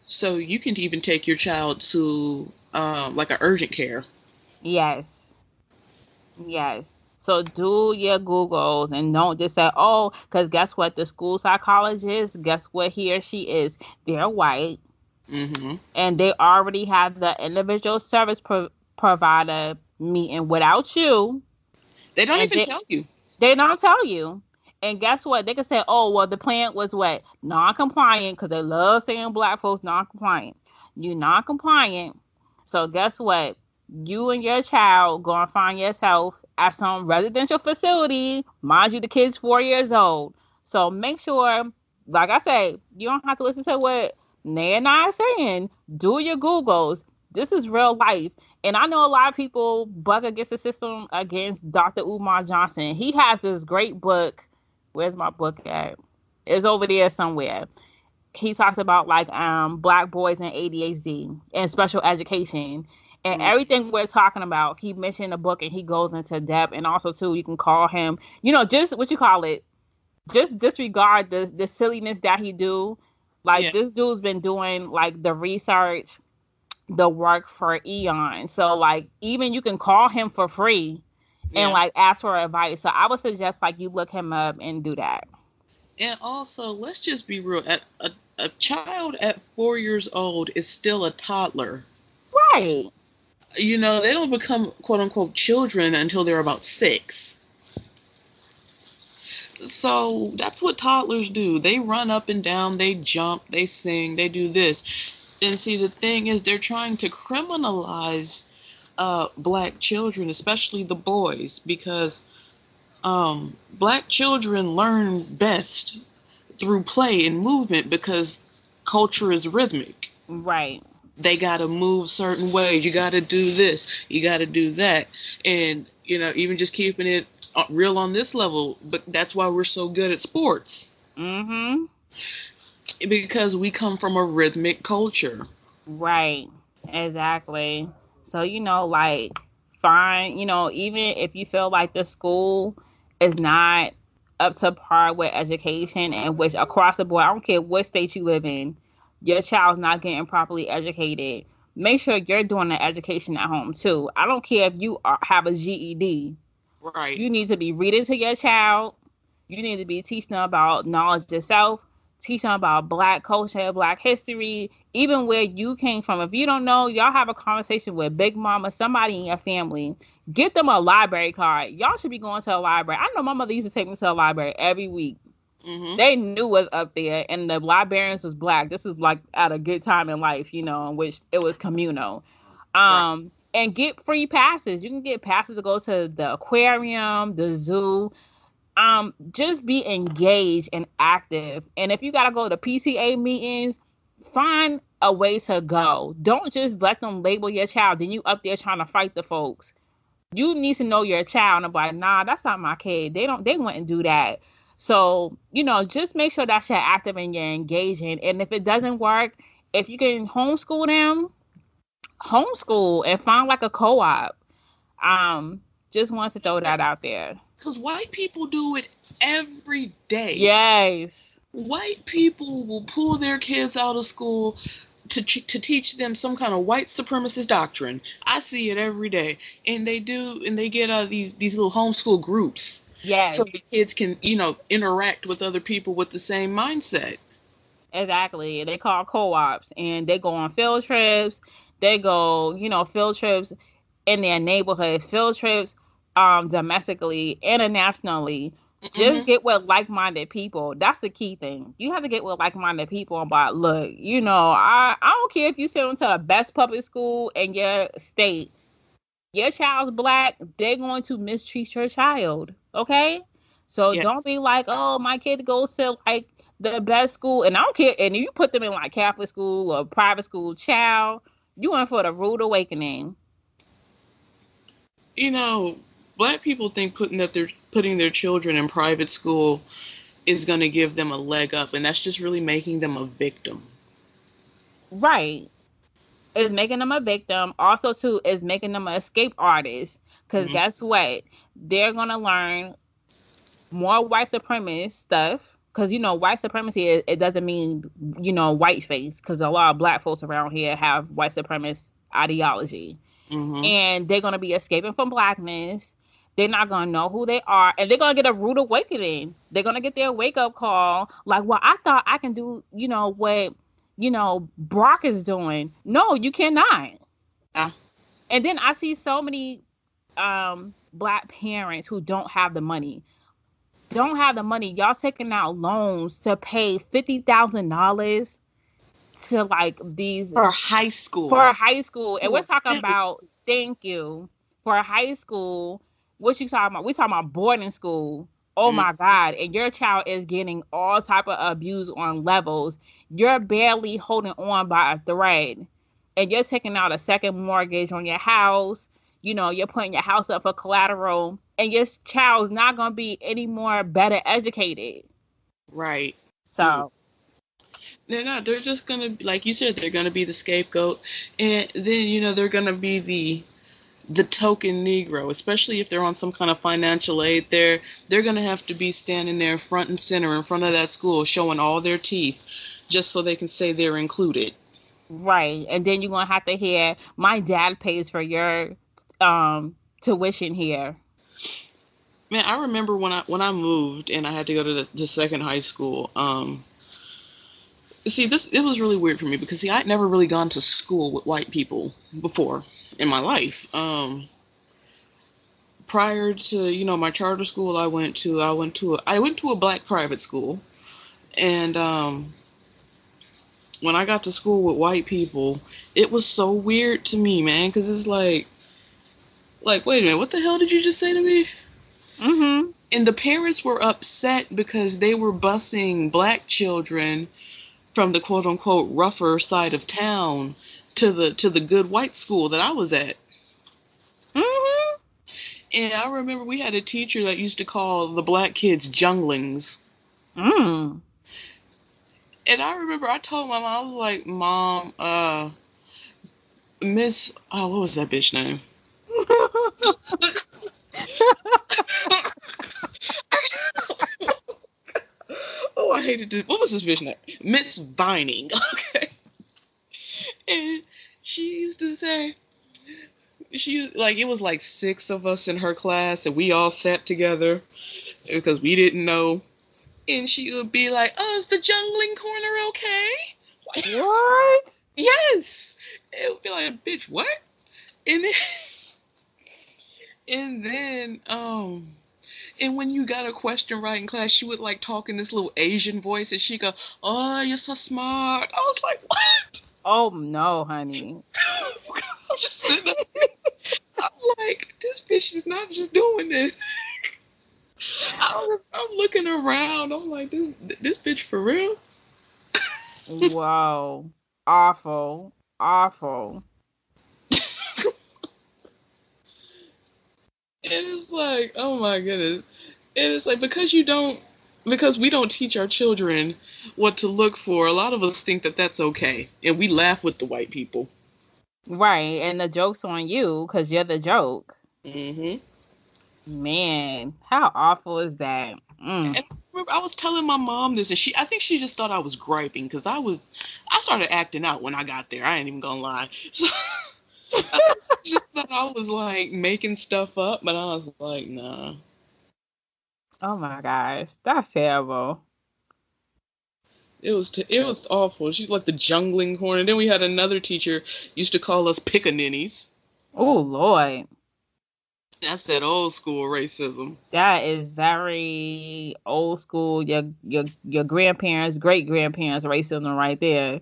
So you can even take your child to like a urgent care. Yes. Yes. So do your Googles and don't just say, oh, because guess what? The school psychologist, guess what he or she is? They're white Hmm. and they already have the individual service provider meeting without you. They don't And even tell you. they don't tell you. And guess what? They can say, oh, well, the plan was what? Non compliant, because they love saying black folks non compliant. You non compliant. So guess what? You and your child going to find yourself at some residential facility. Mind you, the kid's 4 years old. So make sure, like I say, you don't have to listen to what Nay and I are saying. Do your Googles. This is real life. And I know a lot of people buck against the system against Dr. Umar Johnson. He has this great book. Where's my book at? It's over there somewhere. He talks about like black boys and ADHD and special education. And Mm. everything we're talking about, he mentioned the book and he goes into depth. And also too, you can call him, just what you call it, just disregard the silliness that he do. Like Yeah, this dude's been doing like the research, the work for eons. So like even you can call him for free and yeah. like ask for advice. So I would suggest like you look him up and do that. And also, let's just be real. A child at 4 years old is still a toddler. Right. They don't become quote unquote children until they're about 6. So that's what toddlers do. They run up and down, they jump, they sing, they do this. And see, the thing is, they're trying to criminalize black children, especially the boys, because black children learn best through play and movement because culture is rhythmic. Right. They got to move certain ways. You got to do this. You got to do that. And, even just keeping it real on this level, but that's why we're so good at sports. Mm-hmm. Because we come from a rhythmic culture. Right. Exactly. So, like, fine, even if you feel like the school is not up to par with education, and which across the board, I don't care what state you live in, your child's not getting properly educated. Make sure you're doing the education at home too. I don't care if you have a GED. Right. You need to be reading to your child. You need to be teaching them about knowledge yourself, teaching them about black culture, black history, even where you came from. If you don't know, y'all have a conversation with Big Mama, somebody in your family. Get them a library card. Y'all should be going to a library. I know my mother used to take me to the library every week. Mm-hmm. They knew what's up there, and the librarians was black. This is like at a good time in life, in which it was communal. Right. And get free passes. You can get passes to go to the aquarium, the zoo. Just be engaged and active. And if you gotta go to PTA meetings, find a way to go. Don't just let them label your child. Then you up there trying to fight the folks. You need to know your child and be like, nah, that's not my kid. They wouldn't do that. So, just make sure that you're active and you're engaging. And if it doesn't work, if you can homeschool them, homeschool and find like a co-op. Just wanted to throw that out there. Because white people do it every day. Yes. White people will pull their kids out of school to teach them some kind of white supremacist doctrine. I see it every day, and they get these little homeschool groups, Yes. so the kids can interact with other people with the same mindset. Exactly. They call co-ops, and they go on field trips. They go, field trips in their neighborhood, field trips domestically, internationally. Just Mm-hmm. get with like-minded people. That's the key thing. You have to get with like-minded people about, look, I don't care if you send them to a best public school in your state. Your child's black, they're going to mistreat your child. Okay? So Yeah. don't be like, oh, my kid goes to like the best school, and I don't care. And you put them in like Catholic school or private school, child, you in for the rude awakening. You know, Black people think putting their children in private school is going to give them a leg up, and that's just really making them a victim. Right. It's making them a victim. Also, too, is making them an escape artist. Because Mm-hmm. guess what? They're going to learn more white supremacist stuff. Because, white supremacy, it doesn't mean, white face. Because a lot of black folks around here have white supremacist ideology. Mm-hmm. And they're going to be escaping from blackness. They're not going to know who they are. And they're going to get a rude awakening. They're going to get their wake up call. Like, well, I thought I can do, what, Brock is doing. No, you cannot. Yeah. And then I see so many black parents who don't have the money. Don't have the money. Y'all taking out loans to pay $50,000 to like these For high school. for high school, and we're For talking middle about, school. thank you, for high school. What you talking about? We talking about boarding school. Oh my God! And your child is getting all type of abuse on levels. You're barely holding on by a thread, and you're taking out a second mortgage on your house. You're putting your house up for collateral, and your child's not gonna be any more better educated. Right. Mm. So They're not. They're just gonna, like you said, they're gonna be the scapegoat, and then they're gonna be the token Negro, especially if they're on some kind of financial aid. They're gonna have to be standing there front and center in front of that school, showing all their teeth, just so they can say they're included. right, and then you're gonna have to hear, my dad pays for your tuition here. Man, I remember when I moved and I had to go to the second high school. See, this it was really weird for me because see, I'd never really gone to school with white people before in my life. prior to my charter school I went to a black private school, and when I got to school with white people, it was so weird to me, man, because it's like wait a minute, what the hell did you just say to me? Mhm. And the parents were upset because they were busing black children from the quote unquote rougher side of town to the good white school that I was at. Mhm. And I remember we had a teacher that used to call the black kids junglings. Mm. And I remember I told my mom, I was like, Mom, Miss, oh, what was that bitch name? Oh, I hated this. What was this bitch name? Miss Vining. Okay. And she used to say, it was like six of us in her class, and we all sat together because we didn't know. And she would be like, "Oh, is the jungling corner okay?" What? Yes. It would be like, "Bitch, what?" And then, and then, and when you got a question right in class, she would like talk in this little Asian voice, and she'd go, "Oh, you're so smart." I was like, "What?" Oh no, honey. I'm just sitting there. I'm like, this bitch is not just doing this. I'm looking around. I'm like, this bitch for real? Whoa. Awful. Awful. And it's like, oh my goodness. And it's like because we don't teach our children what to look for. A lot of us think that that's okay, and we laugh with the white people. Right. And the joke's on you because you're the joke. Hmm. Man, how awful is that? Mm. And I remember I was telling my mom this, and I think she just thought I was griping because I started acting out when I got there. I ain't even gonna lie. So I think she just thought I was like making stuff up, but I was like, nah. Oh my gosh. That's terrible. It was awful. She's like the jungling horn, and then we had another teacher used to call us pickaninnies. Oh Lord. That's that old school racism. That is very old school. Your grandparents, great grandparents racism right there.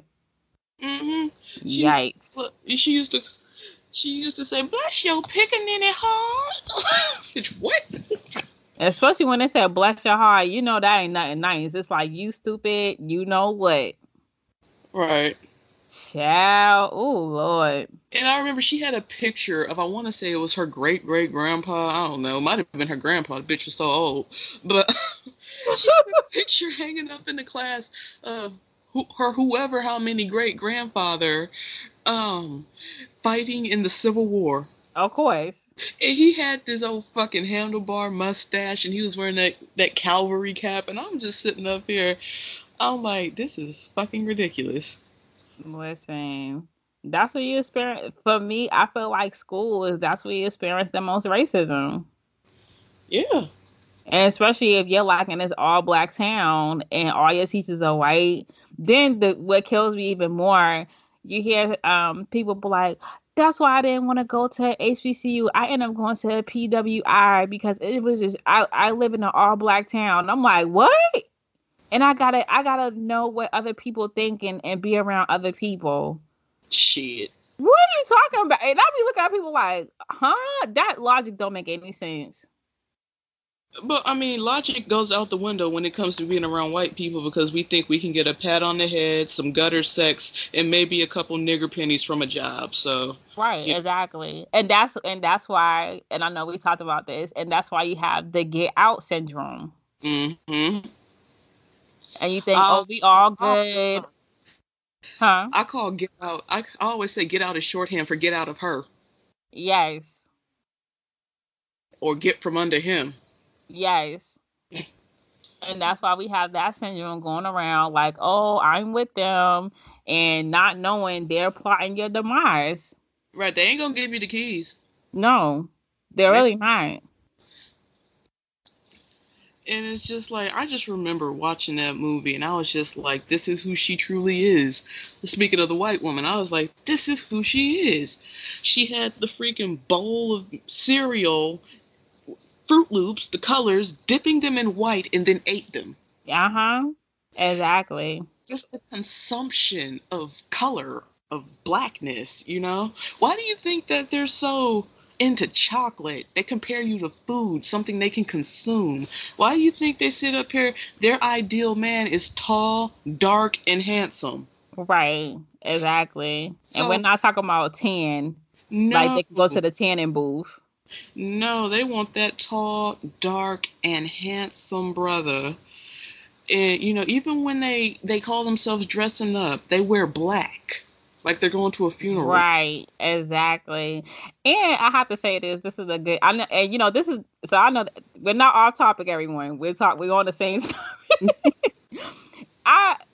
Hmm. She used Yikes. to, she used to she used to say, "Bless your pickaninny heart." Bitch, what? Especially when they said bless your heart, you know that ain't nothing nice. It's like you stupid, you know what? Right. Child. Oh Lord. And I remember she had a picture of, I want to say it was her great great grandpa. I don't know. Might have been her grandpa. The bitch was so old. But she had a picture hanging up in the class of whoever, how many great grandfather, um, fighting in the Civil War. Of course. And he had this old fucking handlebar mustache, and he was wearing that cavalry cap. And I'm just sitting up here. I'm like, this is fucking ridiculous. Listen, that's what you experience. For me, I feel like school is that's where you experience the most racism. Yeah. And especially if you're like in this all black town and all your teachers are white, then what kills me even more, you hear people be like, that's why I didn't want to go to HBCU. I ended up going to PWI because it was just I live in an all black town. I'm like, what? And I gotta know what other people think and be around other people. Shit. What are you talking about? And I be looking at people like, huh? That logic don't make any sense. But I mean, logic goes out the window when it comes to being around white people because we think we can get a pat on the head, some gutter sex, and maybe a couple nigger pennies from a job. So, Right, you exactly. And that's why, and I know we talked about this, and that's why you have the get out syndrome. know. Hmm. And you think, Uh, oh, we all I good. Huh? I call get out. I always say get out is shorthand for get out of her Yes. or get from under him. Yes. And that's why we have that syndrome going around like, oh, I'm with them and not knowing they're plotting your demise. Right? They ain't gonna give you the keys. No, they're They, really not. and it's just like I just remember watching that movie, and I was just like, this is who she truly is. Speaking of the white woman, I was like, this is who she is. She had the freaking bowl of cereal Fruit Loops, the colors, dipping them in white, and then ate them. Uh-huh. Exactly. Just the consumption of color, of blackness, you know? Why do you think that they're so into chocolate? They compare you to food, something they can consume. Why do you think they sit up here? Their ideal man is tall, dark, and handsome. Right. Exactly. And we're So, not talking about tan. Like no, they can go to the tanning booth. no, they want that tall, dark, and handsome brother. And, even when they call themselves dressing up, they wear black, like they're going to a funeral. Right, exactly. And I have to say this, this is a good I know and this is so I know that we're not off topic, everyone. We're on the same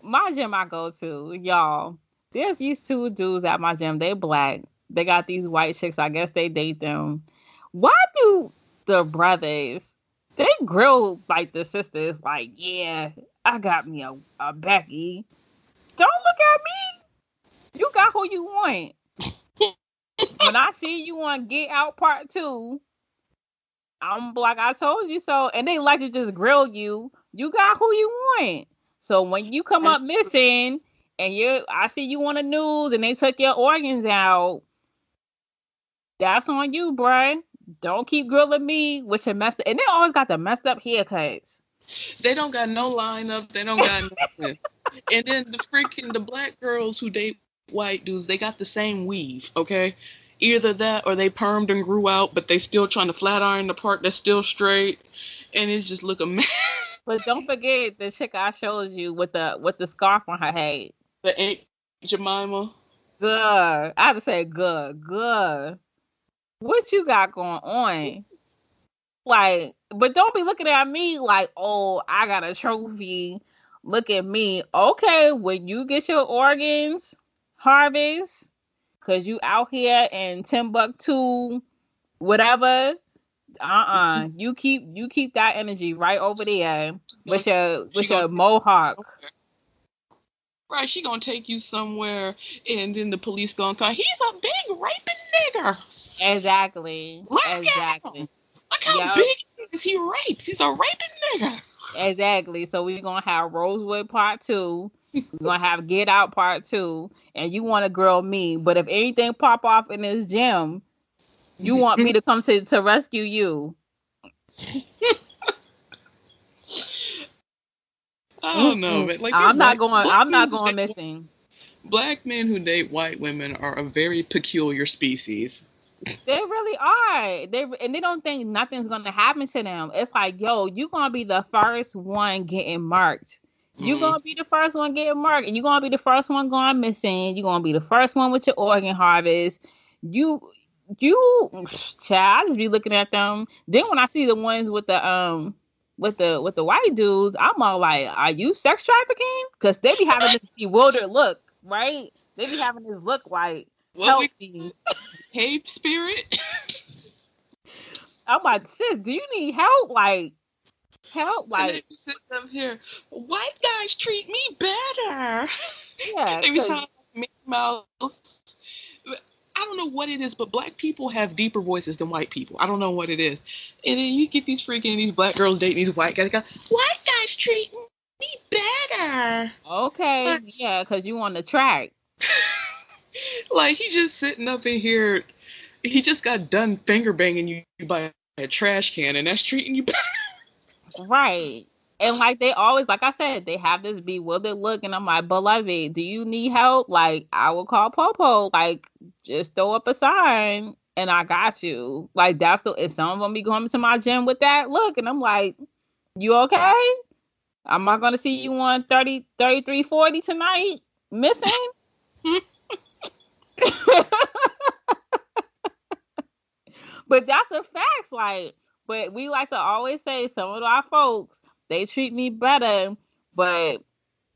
my gym I go to, y'all. There's these two dudes at my gym. They black. They got these white chicks. I guess they date them. Why do the brothers they grill like the sisters? Like, yeah, I got me a Becky. Don't look at me. You got who you want. When I see you on Get Out Part 2, I'm like, I told you so. And they like to just grill you. You got who you want. So when you come up That's missing and I see you on the news and they took your organs out, that's on you, bruh. Don't keep grilling me with your messed up. And they always got the messed up haircuts. They don't got no lineup. They don't got nothing. And then the black girls who date white dudes, they got the same weave, okay? Either that or they permed and grew out, but they still trying to flat iron the part that's still straight, and it just look a mess. But don't forget the chick I showed you with the scarf on her head. The Aunt Jemima. Good. I have to say good. Good. What you got going on? Like, but don't be looking at me like, oh, I got a trophy. Look at me. Okay, when you get your organs harvest, cause you out here in Timbuktu, whatever. You keep that energy right over there Gonna, she with gonna your take you mohawk. somewhere. Right, she gonna take you somewhere, and then the police gonna call. He's a big raping nigger. Exactly. Look at him. Exactly. Look how Yep. big he is. He rapes. He's a raping nigger. Exactly. So we're gonna have Rosewood Part 2. We're gonna have Get Out Part 2, and you want to grill me. But if anything pop off in this gym, you want me to come to rescue you. I don't know, Mm-mm. man. Like these I'm not going missing. black men who date white women are a very peculiar species. They really are. They don't think nothing's gonna happen to them. It's like, yo, you gonna be the first one getting marked. You Mm. gonna be the first one getting marked, and you gonna be the first one going missing. You gonna be the first one with your organ harvest. You, you, child. I just be looking at them. Then when I see the ones with the white dudes, I'm all like, are you sex trafficking? Because they be having this bewildered look, right? They be having this look like, What we help me. cave spirit? I'm like, sis, do you need help? Like, help? And they Like, be sitting up here. White guys treat me better. yeah, They be cause sounding like Mickey Mouse. I don't know what it is, but black people have deeper voices than white people. I don't know what it is. And then you get these black girls dating these white guys. They go, white guys treat me better. okay, Like, yeah, cause you on the track, like he just sitting up in here. He just got done finger banging you by a trash can, and that's treating you better. right? And like they always, like I said, they have this bewildered look, and I'm like, beloved, do you need help? Like, I will call Popo. Like, just throw up a sign, and I got you. Like, that's the. And some of them be going to my gym with that look, and I'm like, you okay? I'm not gonna see you on 30, 33, 40 tonight, missing. But that's a fact, like, but we like to always say some of our folks, they treat me better, but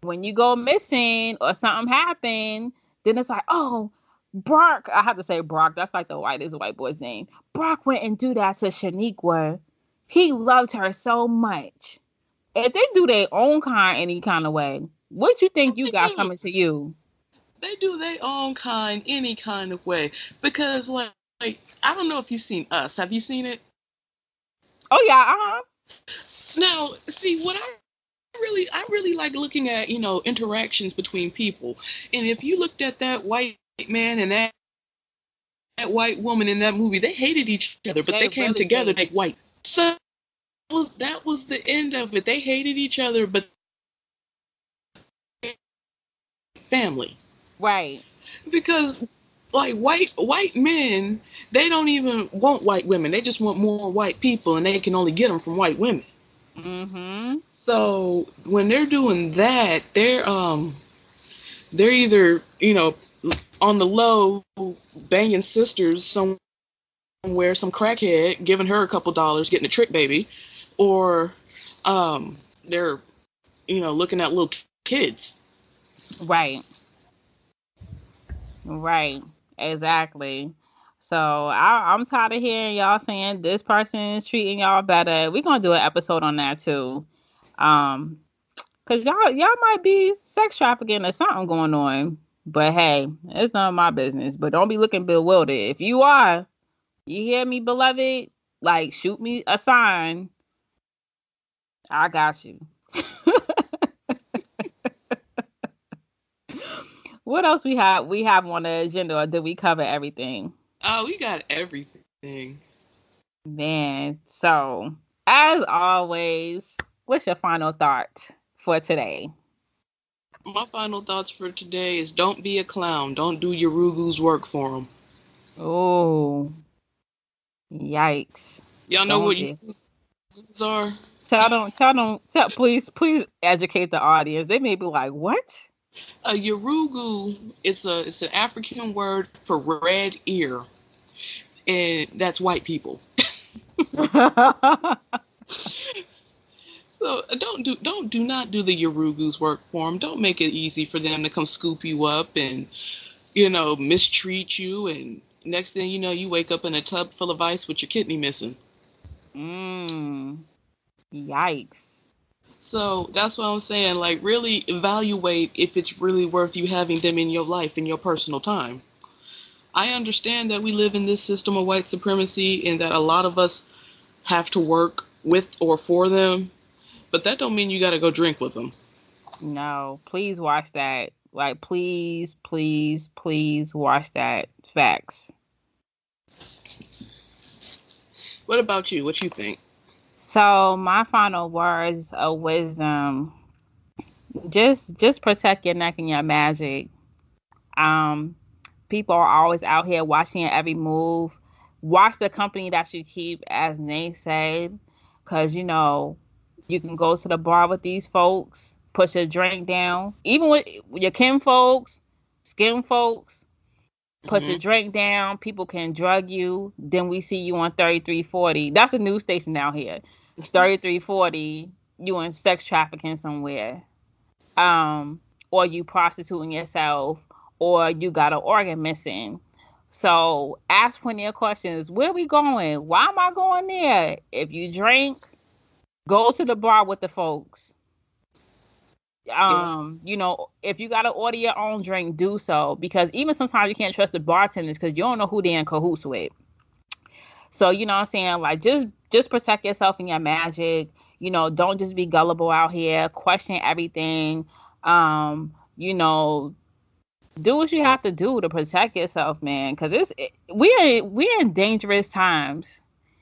when you go missing or something happen, then it's like, oh, Brock, I have to say Brock, that's like the whitest white boy's name. Brock went and do that to Shaniqua. He loved her so much. If they do their own kind any kind of way, what you think you They got do. coming to you? They do their own kind, any kind of way. Because like I don't know if you've seen Us. Have you seen it? Oh yeah, Now, see what I really like looking at, interactions between people. And if you looked at that white man and that white woman in that movie, they hated each other, but they they came really together to did. make white. So that was the end of it. They hated each other, but family. Right. Because like white men, they don't even want white women. They just want more white people, and they can only get them from white women. Mhm. So when they're doing that, they're either on the low banging sisters somewhere, some crackhead giving her a couple dollars, getting a trick baby, or they're looking at little kids. Right. Right. Exactly. So I'm tired of hearing y'all saying this person is treating y'all better. We're gonna do an episode on that too. Um, cause y'all might be sex trafficking or something going on. But hey, it's none of my business. But don't be looking bewildered. If you are, you hear me, beloved? Like shoot me a sign. I got you. What else we have on the agenda, or did we cover everything? Oh, we got everything. Man, so as always, what's your final thought for today? My final thoughts for today is don't be a clown. Don't do your Rugu's work for them. Oh, yikes. Y'all know Don't what be. Rugu's are? Please educate the audience. They may be like, what? A Yurugu is it's an African word for red ear, and that's white people. So do not do the Yurugu's work for them. Don't make it easy for them to come scoop you up and mistreat you, and next thing you know, you wake up in a tub full of ice with your kidney missing. mm, yikes. So that's what I'm saying. Like, really evaluate if it's really worth you having them in your life in your personal time. I understand that we live in this system of white supremacy and that a lot of us have to work with or for them, but that don't mean you got to go drink with them. No, please watch that. Like, please, please, please watch that. Facts. What about you? What you think? So, my final words of wisdom, just protect your neck and your magic. Um, People are always out here watching your every move. Watch the company that you keep, as Nate said, because you can go to the bar with these folks, put your drink down, even with your kin folks, skin folks. Put your Hmm. drink down. People can drug you. Then we see you on 3340. That's a news station out here. 3340. You in sex trafficking somewhere. um, or you prostituting yourself, or you got an organ missing. So ask plenty of questions. Where we going? Why am I going there? If you drink, go to the bar with the folks. Yeah. If you gotta order your own drink, do so, because even sometimes you can't trust the bartenders because you don't know who they're in cahoots with. So you know what I'm saying? Like just protect yourself and your magic. Don't just be gullible out here. Question everything. You know, do what you have to do to protect yourself, man. Because we're in dangerous times,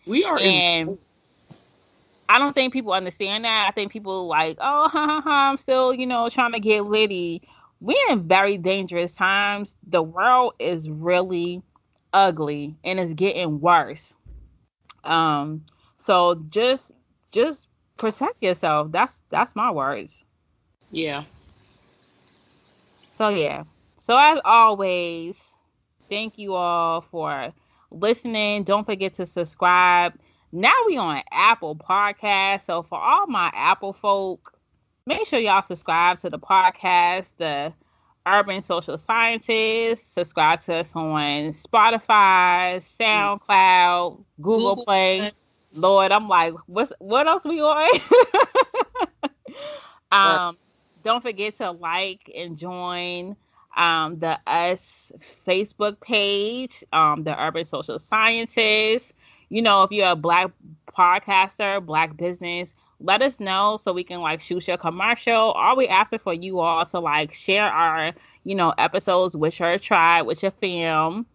We are in. and I don't think people understand that. I think people like, oh, ha ha ha, I'm still, trying to get litty. We're in very dangerous times. The world is really ugly, and it's getting worse. Um, so just protect yourself. That's my words. Yeah. So yeah. So as always, thank you all for listening. Don't forget to subscribe. Now we on Apple Podcast. So for all my Apple folk, make sure y'all subscribe to the podcast, the Urban Social Scientists. Subscribe to us on Spotify, SoundCloud, Google Google. Play. Lord, I'm like, what else we on? Right. um, don't forget to like and join the Us Facebook page, the Urban Social Scientists. if you're a black podcaster, black business, let us know so we can like shoot your commercial. All we asking for you all to like share our, episodes with your tribe, with your fam.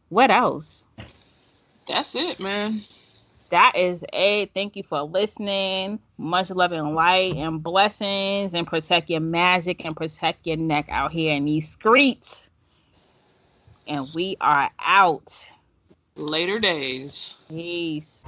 What else? That's it, man. That is it. Thank you for listening. Much love and light and blessings, and protect your magic and protect your neck out here in these streets. And we are out. Later days. Peace.